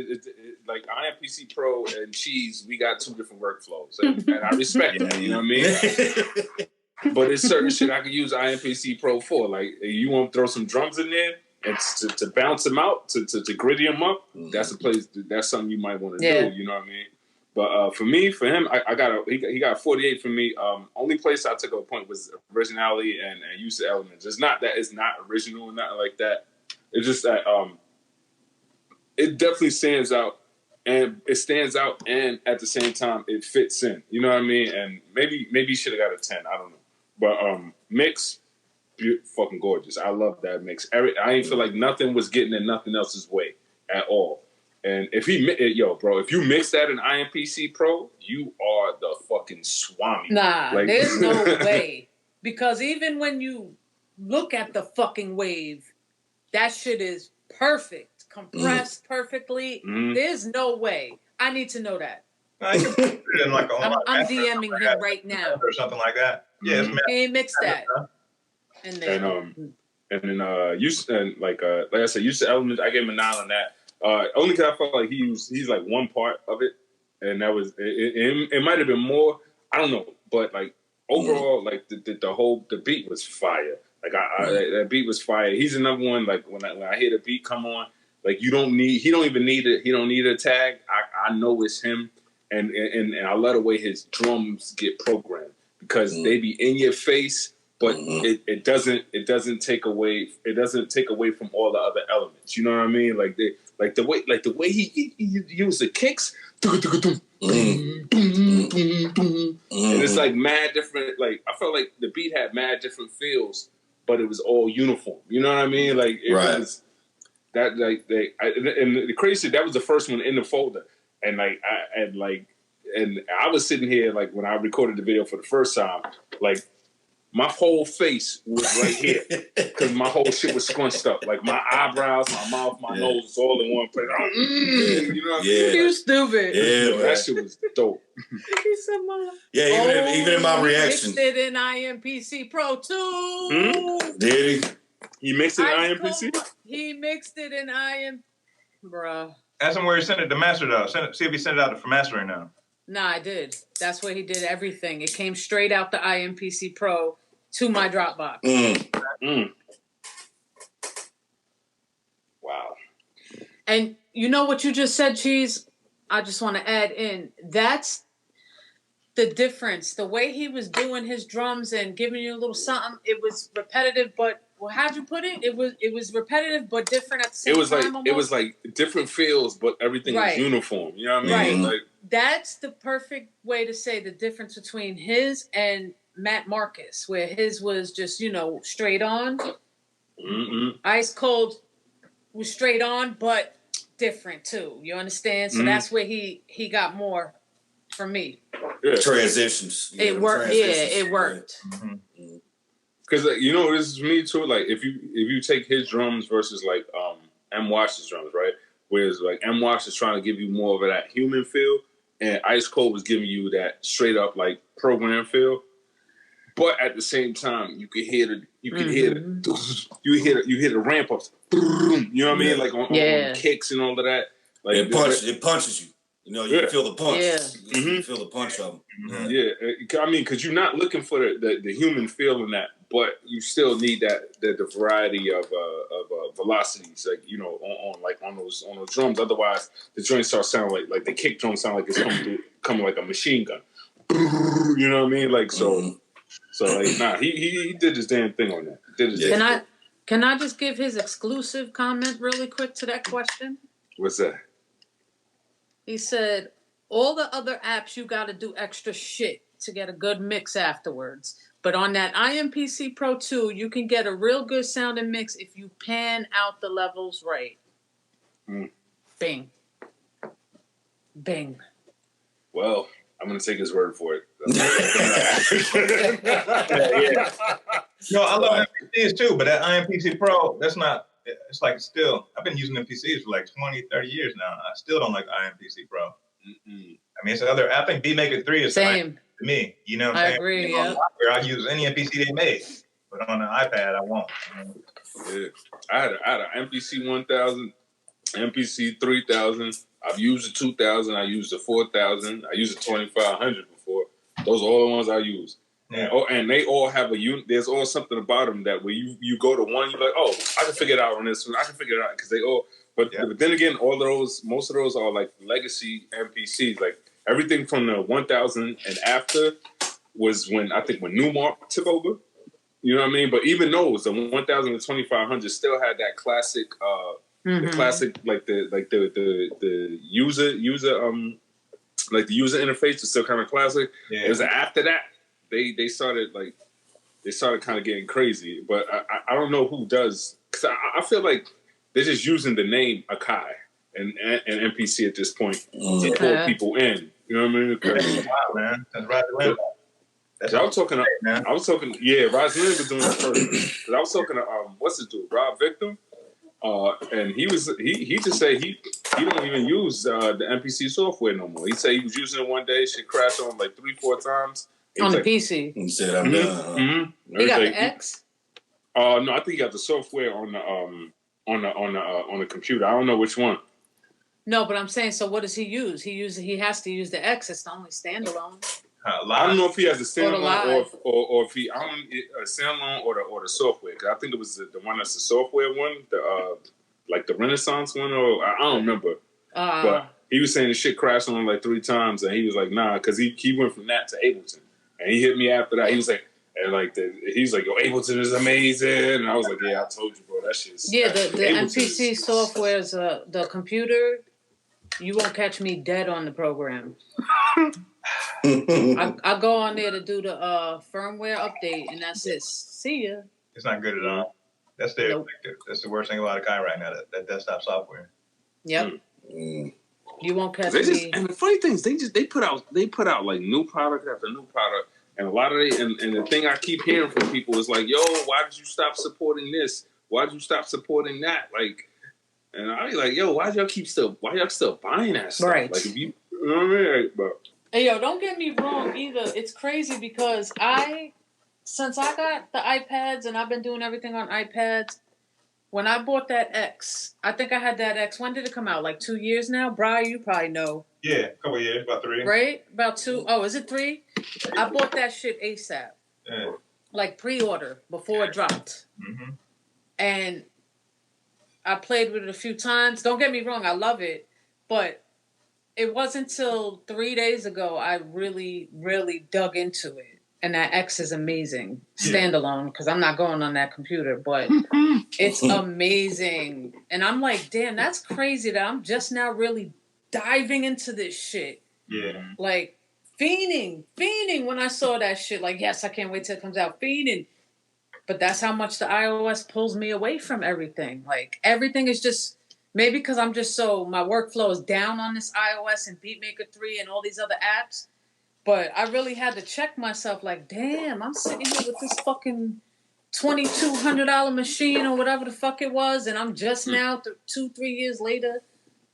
Like Impcpro and Cheez, we got two different workflows, and I respect that. You know what I mean? But it's certain shit I can use Impcpro for. Like, you want to throw some drums in there. And to bounce them out, to gritty them up, that's a place. That's something you might want to do. You know what I mean? But for him, he got 48 for me. Only place I took a point was originality and use of elements. It's not that it's not original or nothing like that. It's just that it definitely stands out, and at the same time it fits in. You know what I mean? And maybe he should have got a 10. I don't know. But mix. Fucking gorgeous. I love that mix. I ain't feel like nothing was getting in nothing else's way at all. And if if you mix that in Impcpro, you are the fucking swami. Nah, like, there's no way. Because even when you look at the fucking wave, that shit is perfect, compressed perfectly. There's no way. I need to know that. I'm DMing him right now or something like that. Yeah, he ain't mixed that. And then, like I said, use the elements. I gave him a 9 on that. Only because I felt like he's like one part of it, and that was it might have been more. I don't know, but like overall, like the beat was fire. Like that beat was fire. He's another one. Like when I hear the beat come on, like he don't even need it. He don't need a tag. I know it's him, and I love the way his drums get programmed because they be in your face. But it doesn't take away from all the other elements. You know what I mean? Like the way he used the kicks, and it's like mad different. Like I felt like the beat had mad different feels, but it was all uniform. You know what I mean? Like it was that and the crazy that was the first one in the folder, and I was sitting here like when I recorded the video for the first time, like. My whole face was right here because my whole shit was scrunched up. Like my eyebrows, my mouth, my nose was all in one place. You know what I mean? You stupid. Yeah, that shit was dope. He said, even in my reaction. He mixed it in Impcpro too. Did he? He mixed it in IMPC? He mixed it in Bruh. Ask him where he sent it to master though. See if he sent it out for mastering now. Nah, I did. That's where he did everything. It came straight out the Impcpro to my Dropbox. Wow. And you know what you just said, Cheez? I just want to add in. That's the difference. The way he was doing his drums and giving you a little something, it was repetitive, but how'd you put it? It was repetitive but different at the same time. It was like different feels, but everything was uniform. You know what I mean? Right. Like that's the perfect way to say the difference between his and Matt Marcus, where his was just, straight on. Ice Cold was straight on, but different too. You understand? So that's where he got more from me. Yeah. Transitions. It worked. Yeah, it worked. Because this is me too. Like if you take his drums versus like M Wash's drums, right? Whereas like M Wash is trying to give you more of that human feel, and Ice Cold was giving you that straight up like program feel. But at the same time, you could hear the ramp ups. You know what I mean? Like on kicks and all of that. Like it punches you. You feel the punch. Yeah. You feel the punch of them. I mean, because you're not looking for the human feel in that, but you still need the variety of velocities, like on those drums. Otherwise, the joints start sounding like the kick drum sound like it's coming like a machine gun. You know what I mean? Like so. So like, nah, he did his damn thing on that. Can I just give his exclusive comment really quick to that question? What's that? He said, all the other apps, you got to do extra shit to get a good mix afterwards. But on that Mpcpro 2, you can get a real good sounding mix if you pan out the levels right. Bing. Bing. Well, I'm going to take his word for it. No, I love MPCs too, but that Mpcpro, that's not, it's like still, I've been using MPCs for like 20, 30 years now. I still don't like Mpcpro. I mean, it's other, I think Beatmaker 3 is same to me. You know what I'm I saying? agree, yeah. I use any MPC they made, but on the iPad, I won't. Yeah. I had an MPC 1000, MPC 3000. I've used the 2000. I used the 4000. I used the 2500 before. Those are all the ones I use. Yeah. And they all have a unit. There's all something about them that when you go to one, you're like, oh, I can figure it out on this one. I can figure it out because they all. But then again, most of those are like legacy MPCs. Like everything from the 1000 and after was when Newmark took over. You know what I mean? But even those, the 1000 and 2500 still had that classic. The classic, like the user like the user interface is still kind of classic. Yeah. It was after that they started kind of getting crazy. But I don't know who does, because I feel like they're just using the name Akai and MPC at this point to pull people in. You know what I mean? Wow, man, that's right. I was talking. Yeah, Rosalind was doing it first. Because I was talking to what's his dude, Rob Victor. And he just said he don't even use the MPC software no more. He said he was using it one day, shit crashed on like 3-4 times. On the PC. He said, "I'm done." He got the X. No, I think he got the software on the computer. I don't know which one. No, but I'm saying, so what does he use? He has to use the X. It's the only standalone. I don't know if he has a standalone or if he a standalone or the software. Cause I think it was the one that's the software one, like the Renaissance one, or I don't remember. But he was saying the shit crashed on him like 3 times, and he was like, nah, because he went from that to Ableton, and he hit me after that. He was like, he's like, yo, Ableton is amazing, and I was like, yeah, I told you, bro, that shit's the MPC software is the computer. You won't catch me dead on the program. I go on there to do the firmware update, and that's it. See ya. It's not good at all. That's the worst thing about Akai right now. That desktop software. Yep. You won't catch me. And the funny thing is, they put out like new product after new product, and a lot of and the thing I keep hearing from people is like, yo, why did you stop supporting this? Why did you stop supporting that? Like, and I be like, yo, why y'all still buying that stuff? Right. Like, if you know what I mean? But hey, yo, don't get me wrong either. It's crazy because since I got the iPads and I've been doing everything on iPads, when I bought that X, I think I had that X. When did it come out? Like 2 years now? Brian, you probably know. Yeah, a couple of years, about 3. Right? About 2. Oh, is it 3? I bought that shit ASAP. Yeah. Like pre-order before it dropped. Mm-hmm. And I played with it a few times. Don't get me wrong, I love it. But it wasn't until 3 days ago I really, really dug into it. And that X is amazing. Standalone, because I'm not going on that computer. But it's amazing. And I'm like, damn, that's crazy that I'm just now really diving into this shit. Yeah. Like, fiending when I saw that shit. Like, yes, I can't wait till it comes out. Fiending. But that's how much the iOS pulls me away from everything. Like, everything is just... Maybe because I'm just my workflow is down on this iOS and Beatmaker 3 and all these other apps. But I really had to check myself like, damn, I'm sitting here with this fucking $2,200 machine or whatever the fuck it was. And I'm just now, 2-3 years later,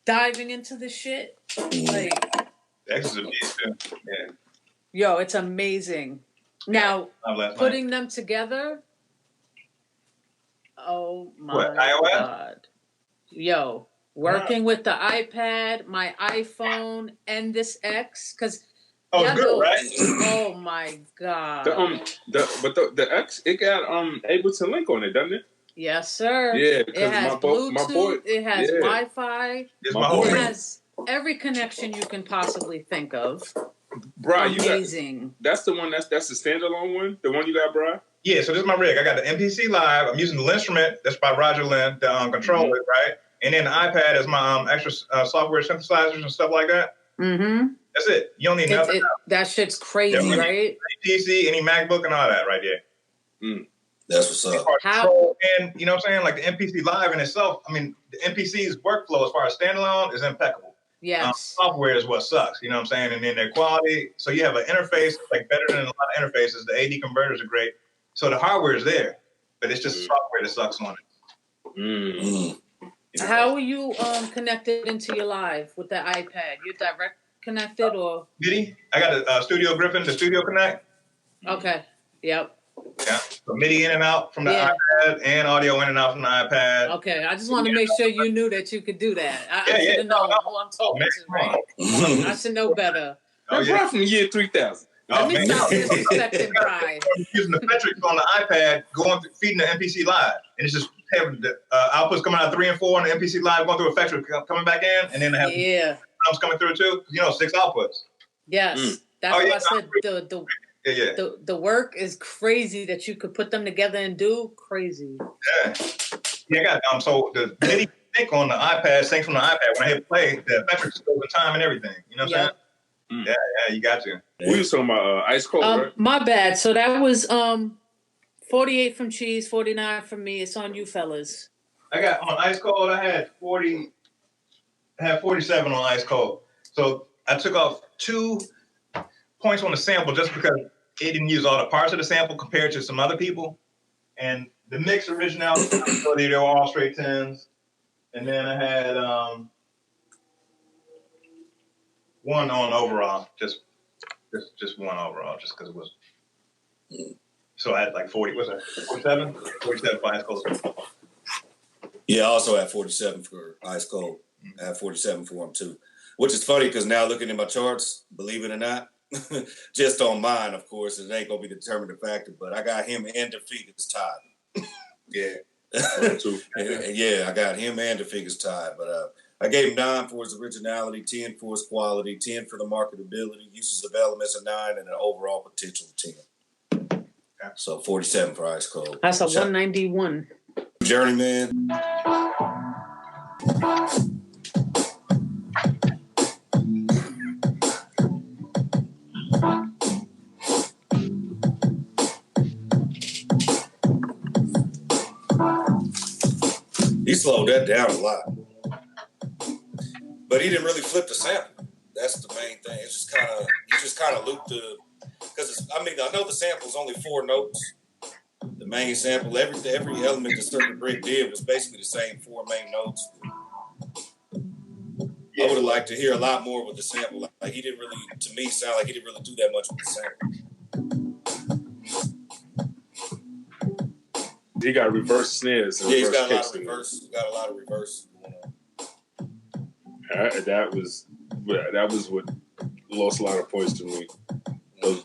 diving into this shit. Like, X is a beast, yeah. Yo, it's amazing. Now, putting them together, oh my God. Yo, working with the iPad, my iPhone, and this X, because good, right? Oh my God. The X, it got Ableton Link on it, doesn't it? Yes, sir. Yeah, it has Bluetooth, it has Wi-Fi, it has every connection you can possibly think of. Bri, amazing. That's the one. That's the standalone one. The one you got, Bri. Yeah, so this is my rig. I got the Mpclive. I'm using the instrument that's by Roger Lynn to control it, right? And then the iPad is my extra software synthesizers and stuff like that. Mm-hmm. That's it. You don't need nothing else. That shit's crazy, right? Any PC, any MacBook, and all that right there. That's what's up. How? And you know what I'm saying? Like the Mpclive in itself, I mean, the Mpc's workflow as far as standalone is impeccable. Yes. Software is what sucks, you know what I'm saying? And then their quality. So you have an interface like better than a lot of interfaces. The AD converters are great. So the hardware is there, but it's just software that sucks on it. How are you connected into your live with the iPad? You direct connected or? MIDI. I got a Studio Griffin, the Studio Connect. Okay. Yep. Yeah. So MIDI in and out from the iPad and audio in and out from the iPad. Okay. I just want to make sure you knew that you could do that. I should have known who I'm talking to, right? I should know better. That's right from the year 3000. Let me stop disrespecting Brian. Using the metrics on the iPad, feeding the Mpclive, and it's just having the outputs coming out 3 and 4 on the Mpclive, going through effects, coming back in, and then they have drums coming through too. 6 outputs. That's why I said the work is crazy that you could put them together and do crazy. I got so the MIDI sync on the iPad syncs from the iPad. When I hit play, the metrics go with time and everything. You know what I'm saying? Yeah, you got to. We was talking about Ice Cold, right? My bad. So that was 48 from Cheez, 49 from me. It's on you fellas. I got on Ice Cold, I had 47 on Ice Cold. So I took off 2 points on the sample just because it didn't use all the parts of the sample compared to some other people. And the mix originality, they were all straight 10s. And then I had 1 on overall, just 1 overall, just because it was. So I had like 40. What's that? 47. 47 for Ice Cold. Yeah, I also had 47 for Ice Cold. I had 47 for him too, which is funny because now looking at my charts, believe it or not, just on mine, of course, it ain't gonna be the determining factor, but I got him and the figures tied. Yeah, I got him and the figures tied, but I gave him 9 for his originality, 10 for his quality, 10 for the marketability, uses of elements of 9, and an overall potential of 10. So 47 for Ice Cold. That's a 191. Journeyman. He slowed that down a lot. But he didn't really flip the sample. That's the main thing. It's just kind of looped the, because I know the sample's only 4 notes. The main sample, every element the circuit break did was basically the same 4 main notes. I would have liked to hear a lot more with the sample. Like he didn't really, to me, sound like he didn't really do that much with the sample. He got reverse snares. And he's got a lot of reverse. Got a lot of reverse going on. That was what lost a lot of points to me.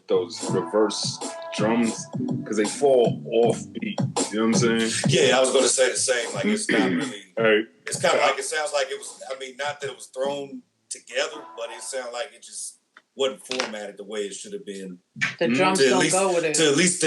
Those reverse drums, because they fall off beat. You know what I'm saying? Yeah, I was going to say the same. Like it's not really. Right. It's kind of like it sounds like it was. I mean, not that it was thrown together, but it sounded like it just wasn't formatted the way it should have been. The drums don't go with it. To at least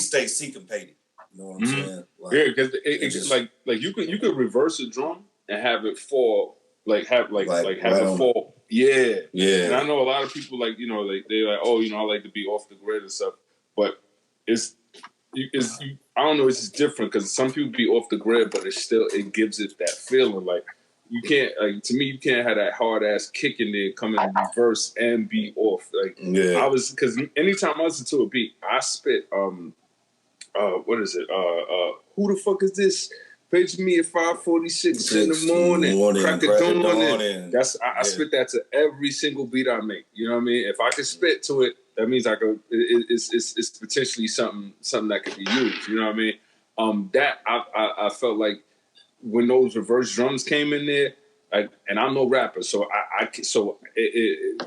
stay syncopated. You know what I'm saying? Like, yeah, because it just like you could reverse a drum and have it fall have it fall. Yeah. Yeah. And I know a lot of people they're like, oh, I like to be off the grid and stuff, but I don't know, it's just different because some people be off the grid, but it gives it that feeling like you can't to me you can't have that hard ass kick in there coming in reverse and be off. Because anytime I listen to a beat, I spit what is it? Who the fuck is this? Page me at 5:46 in the morning. Crack the dawn. I spit that to every single beat I make. You know what I mean? If I can spit to it, that means I could. It's potentially something that could be used. You know what I mean? That I felt like when those reverse drums came in there, and I'm no rapper, so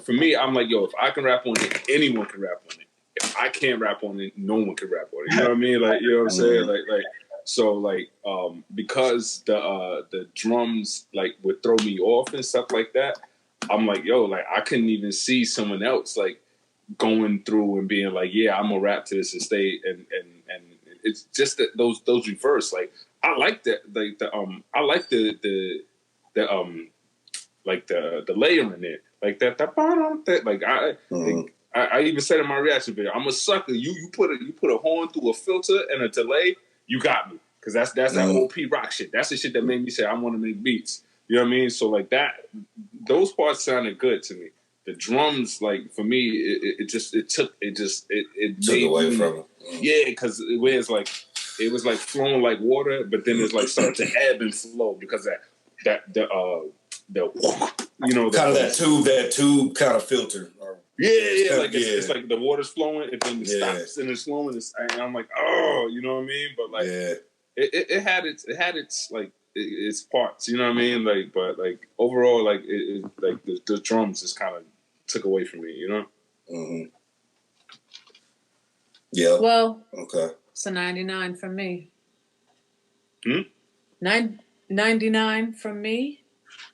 for me, I'm like, yo, if I can rap on it, anyone can rap on it. If I can't rap on it, no one can rap on it. You know what I mean? Like, you know what I'm saying? Because the drums would throw me off and stuff like that, I'm like, yo, I couldn't even see someone else going through and being like, yeah, I'm gonna rap to this and stay and it's just that those reverse. Like I like that. Like I like the like the layering it. Like that like I even said in my reaction video, I'm a sucker. You put a horn through a filter and a delay, you got me. Cause that's that old P Rock shit. That's the shit that made me say I want to make beats. You know what I mean? So like that, those parts sounded good to me. The drums, like for me, it took away from it. Yeah, because it was like flowing like water, but then it's like starting to ebb and flow because the you know kind of that tube kind of filter. It's like the water's flowing and then it stops and it's flowing and I'm like, oh, you know what I mean? But like it had its like its parts, you know what I mean? Like, but like overall, like it like the drums just kind of took away from me, you know? Mm-hmm. Yeah. Well, okay. It's a 99 from me. 99 from me.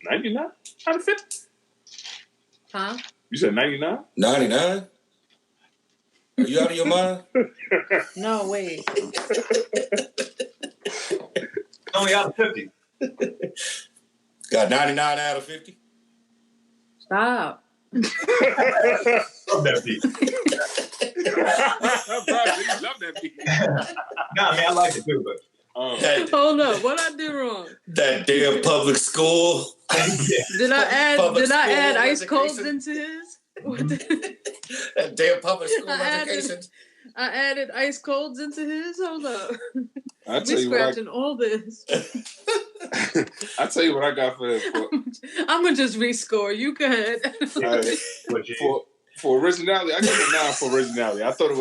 99 out of 50? Huh? You said 99? 99? Are you out of your mind? No, wait. Only out of 50. Got 99 out of 50? Stop. Love that beat. Love that beat. Nah, man, I like it too, but hold up, what I do wrong? That damn public school. Did I add ice colds into his? That damn public school education. I added ice colds into his. Hold up. We scratching all this. I tell you what I got for that. I'm gonna just rescore. You go ahead. For originality, I give it a 9 for originality. I thought it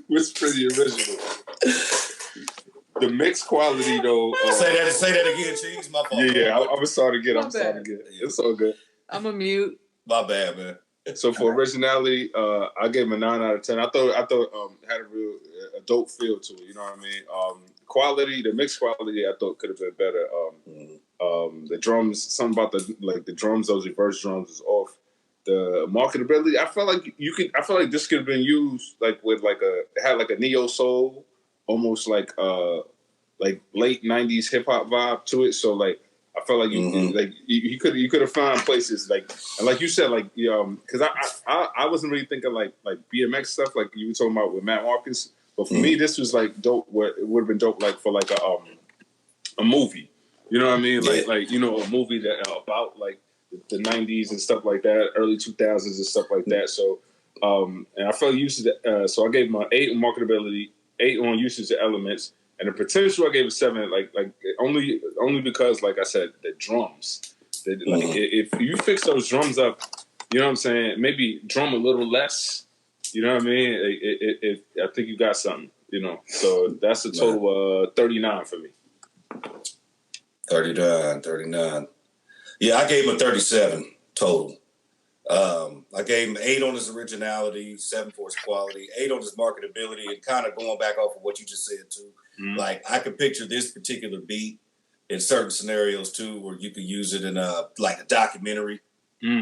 was pretty original. The mix quality, though. Say that again, Cheese. My fault. Yeah. I was sorry to get. It's all good. I'm a mute. My bad, man. So for originality, I gave him a 9 out of 10. I thought it had a dope feel to it. You know what I mean? Quality, the mix quality, I thought could have been better. The drums, something about the drums, those reverse drums is off. The marketability, I felt like this could have been used like with it had like a neo soul, almost like late 90s hip hop vibe to it. So like I felt like you could have found places like, and like you said, like because I wasn't really thinking like BMX stuff like you were talking about with Matt Marcus, but for me this was like dope. What it would have been dope like for like a movie, you know what I mean? Like you know, a movie that about like the 90s and stuff like that, early 2000s and stuff like that. So and I felt used to that. So I gave him an 8 on marketability, 8 on usage of elements. And the potential, I gave it 7, like only because, like I said, the drums. If you fix those drums up, you know what I'm saying. Maybe drum a little less. You know what I mean. I think you got something. You know. So that's a total 39 for me. 39. Yeah, I gave him a 37 total. I gave him 8 on his originality, 7 for his quality, 8 on his marketability, and kind of going back off of what you just said too. Like I could picture this particular beat in certain scenarios too, where you could use it in a documentary,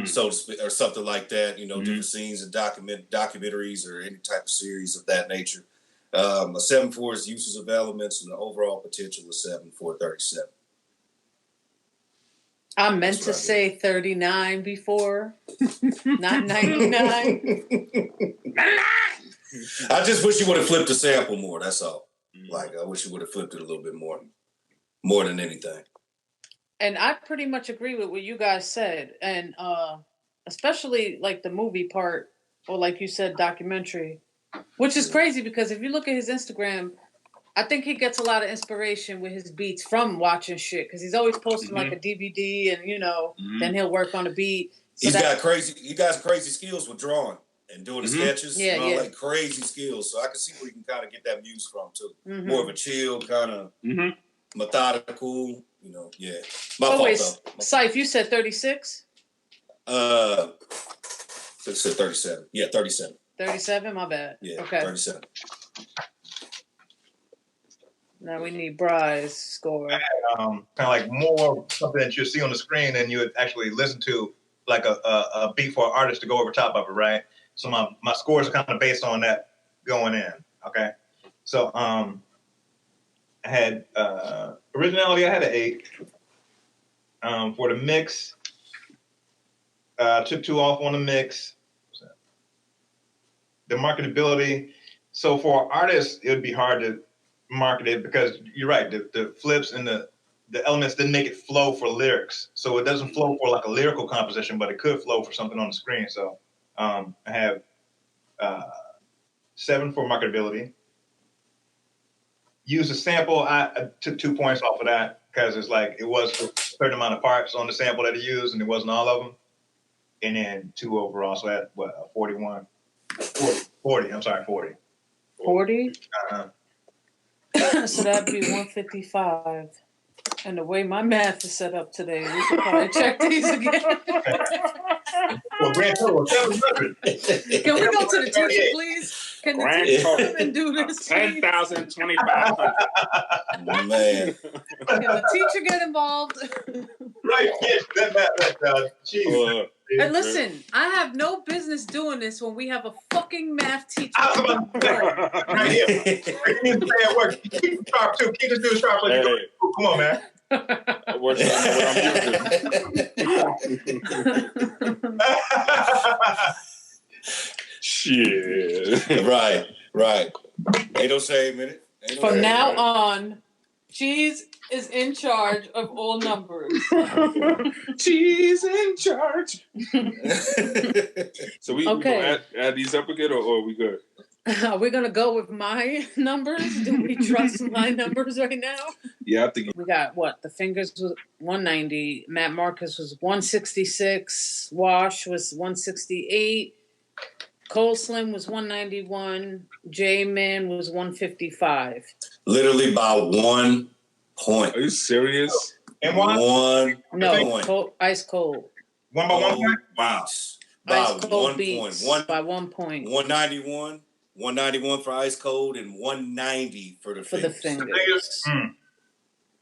so to speak, or something like that. You know, different scenes in documentaries or any type of series of that nature. A 7 for his uses of elements, and the overall potential is 7 for 37. I meant to say 39 before, not 99. I just wish you would have flipped the sample more. That's all. Like, I wish you would have flipped it a little bit more than anything. And I pretty much agree with what you guys said. And especially like the movie part, or like you said, documentary, which is crazy because if you look at his Instagram, I think he gets a lot of inspiration with his beats from watching shit because he's always posting like a DVD and, you know, then he'll work on a beat. So he got crazy skills with drawing and doing the sketches. Like crazy skills. So I can see where you can kind of get that muse from too. More of a chill, kind of methodical, you know, My fault, though. Cypha, you said 36? I said 37. Yeah, 37. 37? My bad. Yeah, okay. 37. Now we need Bry's score. I had, kind of like more something that you see on the screen than you would actually listen to, like a beat for an artist to go over top of it, right? So my scores are kind of based on that going in, okay? So I had originality. I had an 8. For the mix, took 2 off on the mix. The marketability. So for artists, it would be hard to market it because you're right. The flips and the elements didn't make it flow for lyrics. So it doesn't flow for like a lyrical composition, but it could flow for something on the screen. So I have 7 for marketability. Use a sample. I took 2 points off of that because it's like it was a certain amount of parts on the sample that he used, and it wasn't all of them. And then 2 overall. So I had what 41. 40. I'm sorry, 40. 40? So that'd be 155. And the way my math is set up today, we should probably check these again. Well, grand total of 700. Can we go to the teacher, please? Can the teacher come and do this? 10,000, 2,500. Man. Can the teacher get involved? Right, yes, that cheese. And listen, I have no business doing this when we have a fucking math teacher. I was about to say, right here. Keep it sharp, too. Keep this dude sharp. Like you go. Come on, man. What's Shit. Right. Ain't no shame in it. From now on, Cheese is in charge of all numbers. Cheese in charge. So we okay. add these up again, or are we good? Are we gonna go with my numbers? Do we trust my numbers right now? Yeah, I think we got what? The Fingers was 190. Matt Marcus was 166. Wash was 168. Cold Slim was 191. J-Man was 155. Literally by 1 point. Are you serious? And one? No, cold, ice cold. 1 by 1 point? Wow. By Ice cold 1 beats point. by 1 point. 191 for ice cold and 190 for the Fingers.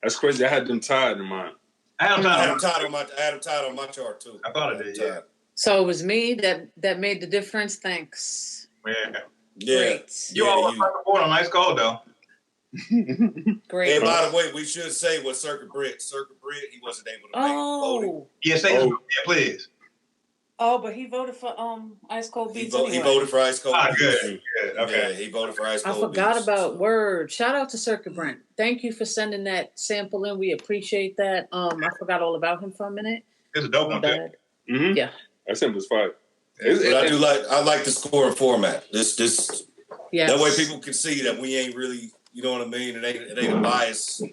That's crazy. I had them tied in mine. I had them tied on my chart too. I thought it did, yeah. So it was me that made the difference. Thanks. Yeah. Great. You all across the board on ice cold though. Great. And by the way, we should say what Circuit Brit, he wasn't able to make voting. Yeah, say yeah, please. Oh, but he voted for Ice Cold Beats. He voted for Ice Cold. Good. Okay. Yeah, he voted for Ice Cold. I forgot Beats, about Word. Shout out to Circuit Brent. Thank you for sending that sample in. We appreciate that. I forgot all about him for a minute. It's a dope one. Mm-hmm. Yeah. That sample was fire. But I like the scoring format. This yes. That way people can see that we ain't really, you know what I mean? It ain't a bias.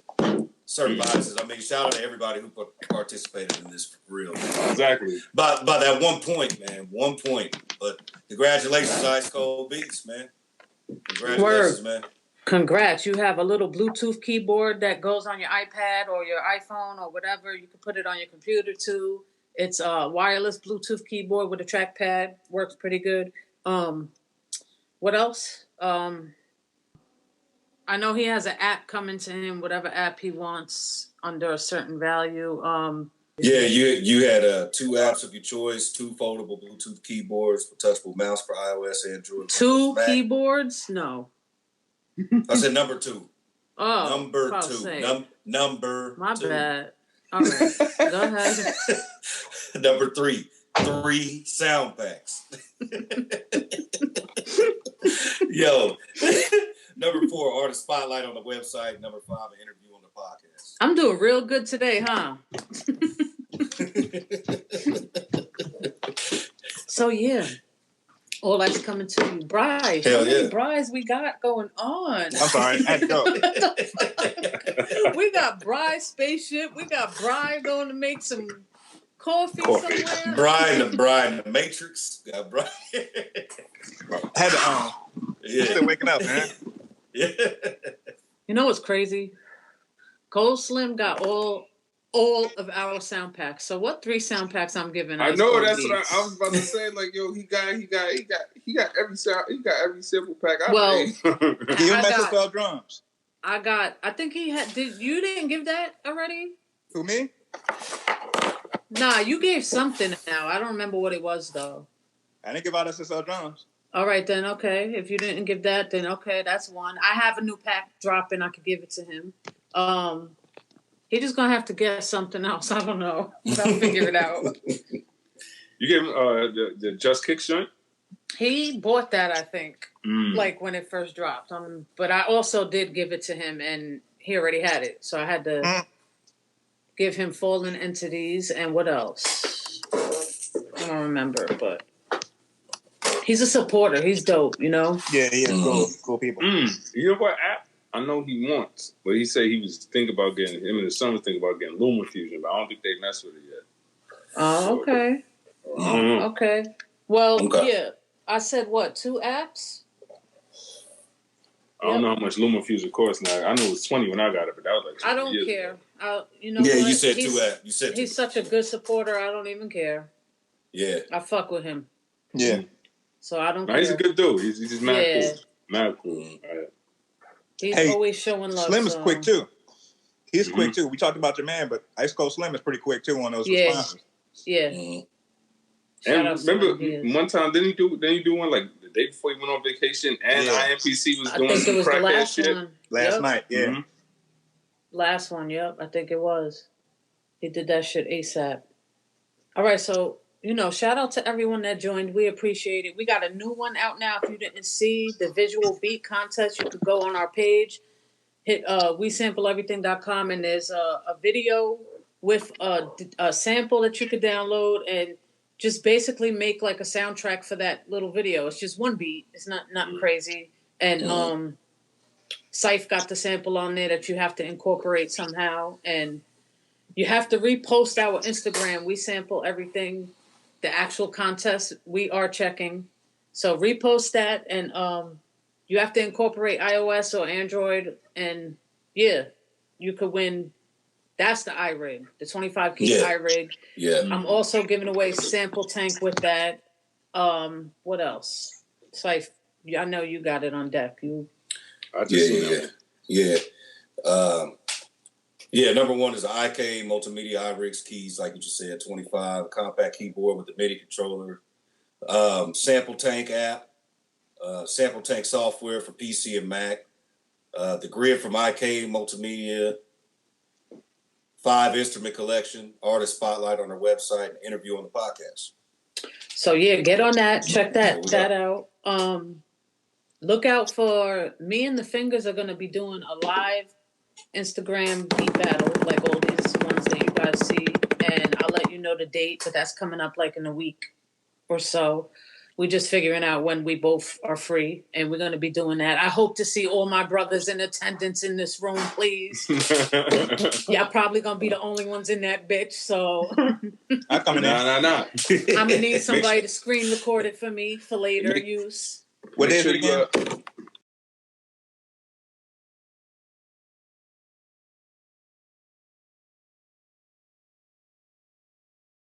Certain biases. I mean, shout out to everybody who participated in this for real. Man. Exactly. By that 1 point, man. 1 point. But congratulations, Ice Cold Beats, man. Congratulations, man. Congrats. You have a little Bluetooth keyboard that goes on your iPad or your iPhone or whatever. You can put it on your computer too. It's a wireless Bluetooth keyboard with a trackpad. Works pretty good. What else? I know he has an app coming to him, whatever app he wants under a certain value. Yeah, you had 2 apps of your choice, 2 foldable Bluetooth keyboards, a touchable mouse for iOS, Android. 2 keyboards? No. I said number 2. Oh, number 2. Number My 2. bad. All right, go ahead. Number 3. 3 sound packs. Yo. Number 4, artist spotlight on the website. Number 5, an interview on the podcast. I'm doing real good today, huh? So yeah, all that's coming to you, Bryce. Hell How many yeah. Bryce we got going on? I'm sorry, I had to go. We got Bryce spaceship. We got Bry going to make some coffee somewhere. Brian the Matrix. Got Brian. Had to Yeah. still waking up, man. Yeah. You know what's crazy? Cold Slim got all of our sound packs. So what 3 sound packs I'm giving? I know that's what I was about to say. Like, yo, he got every sound. He got every sample pack. Well, Give him MsLeD drums. I think he had. You didn't give that already? Who, me? Nah, you gave something now. I don't remember what it was though. I didn't give out SSL drums. All right, then, okay. If you didn't give that, then okay, that's one. I have a new pack dropping. I could give it to him. He just gonna have to guess something else. I don't know. But I'll figure it out. You gave him the Just Kicks joint? He bought that, I think, like when it first dropped. But I also did give it to him, and he already had it. So I had to give him Fallen Entities and what else? I don't remember, but he's a supporter. He's dope, you know? Yeah, he is cool people. You know what app? I know he wants, but he said he was thinking about getting, him and his son was thinking about getting Luma Fusion, but I don't think they messed with it yet. Oh, okay. I don't know. Okay. Well, yeah. I said what? 2 apps? I don't know how much Luma Fusion costs now. I know it was 20 when I got it, but that was like 2 I don't years care. ago. You know Yeah, what? you said 2 apps. You said 2. He's such a good supporter. I don't even care. Yeah. I fuck with him. Yeah. So I don't care. He's a good dude. He's just mad cool. Mad cool. He's always showing love. Slim is quick too. He's quick too. We talked about your man, but Ice Cold Slim is pretty quick too on those responses. Yeah. And remember one time didn't he do one like the day before he went on vacation and IMPC was doing some crackhead shit? Last night, yeah. Last one, yep. I think it was. He did that shit ASAP. All right, so shout out to everyone that joined. We appreciate it. We got a new one out now. If you didn't see the visual beat contest, you could go on our page, hit WeSampleEverything.com, and there's a video with a sample that you could download and just basically make like a soundtrack for that little video. It's just one beat. It's nothing crazy. And Cypha got the sample on there that you have to incorporate somehow. And you have to repost our Instagram. We sample everything. The actual contest, we are checking. So repost that, and you have to incorporate iOS or Android, and yeah, you could win. That's the iRig, the 25 key iRig. Yeah. I'm also giving away sample tank with that. What else? Cypha, I know you got it on deck. Yeah, number one is an Akai multimedia iRigs keys, like you just said, 25, compact keyboard with the MIDI controller, Sample Tank app, Sample Tank software for PC and Mac, the grid from Akai multimedia, 5 instrument collection, artist spotlight on their website, and interview on the podcast. So yeah, get on that, check that out. Look out for me and the Fingers are going to be doing a live Instagram beat battle, like all these ones that you guys see, and I'll let you know the date, but that's coming up like in a week or so. We're just figuring out when we both are free, and we're going to be doing that. I hope to see all my brothers in attendance in this room, please. Y'all probably going to be the only ones in that bitch, so I'm coming in. Nah. I'm going to need somebody to screen record it for me for later use. What is it again?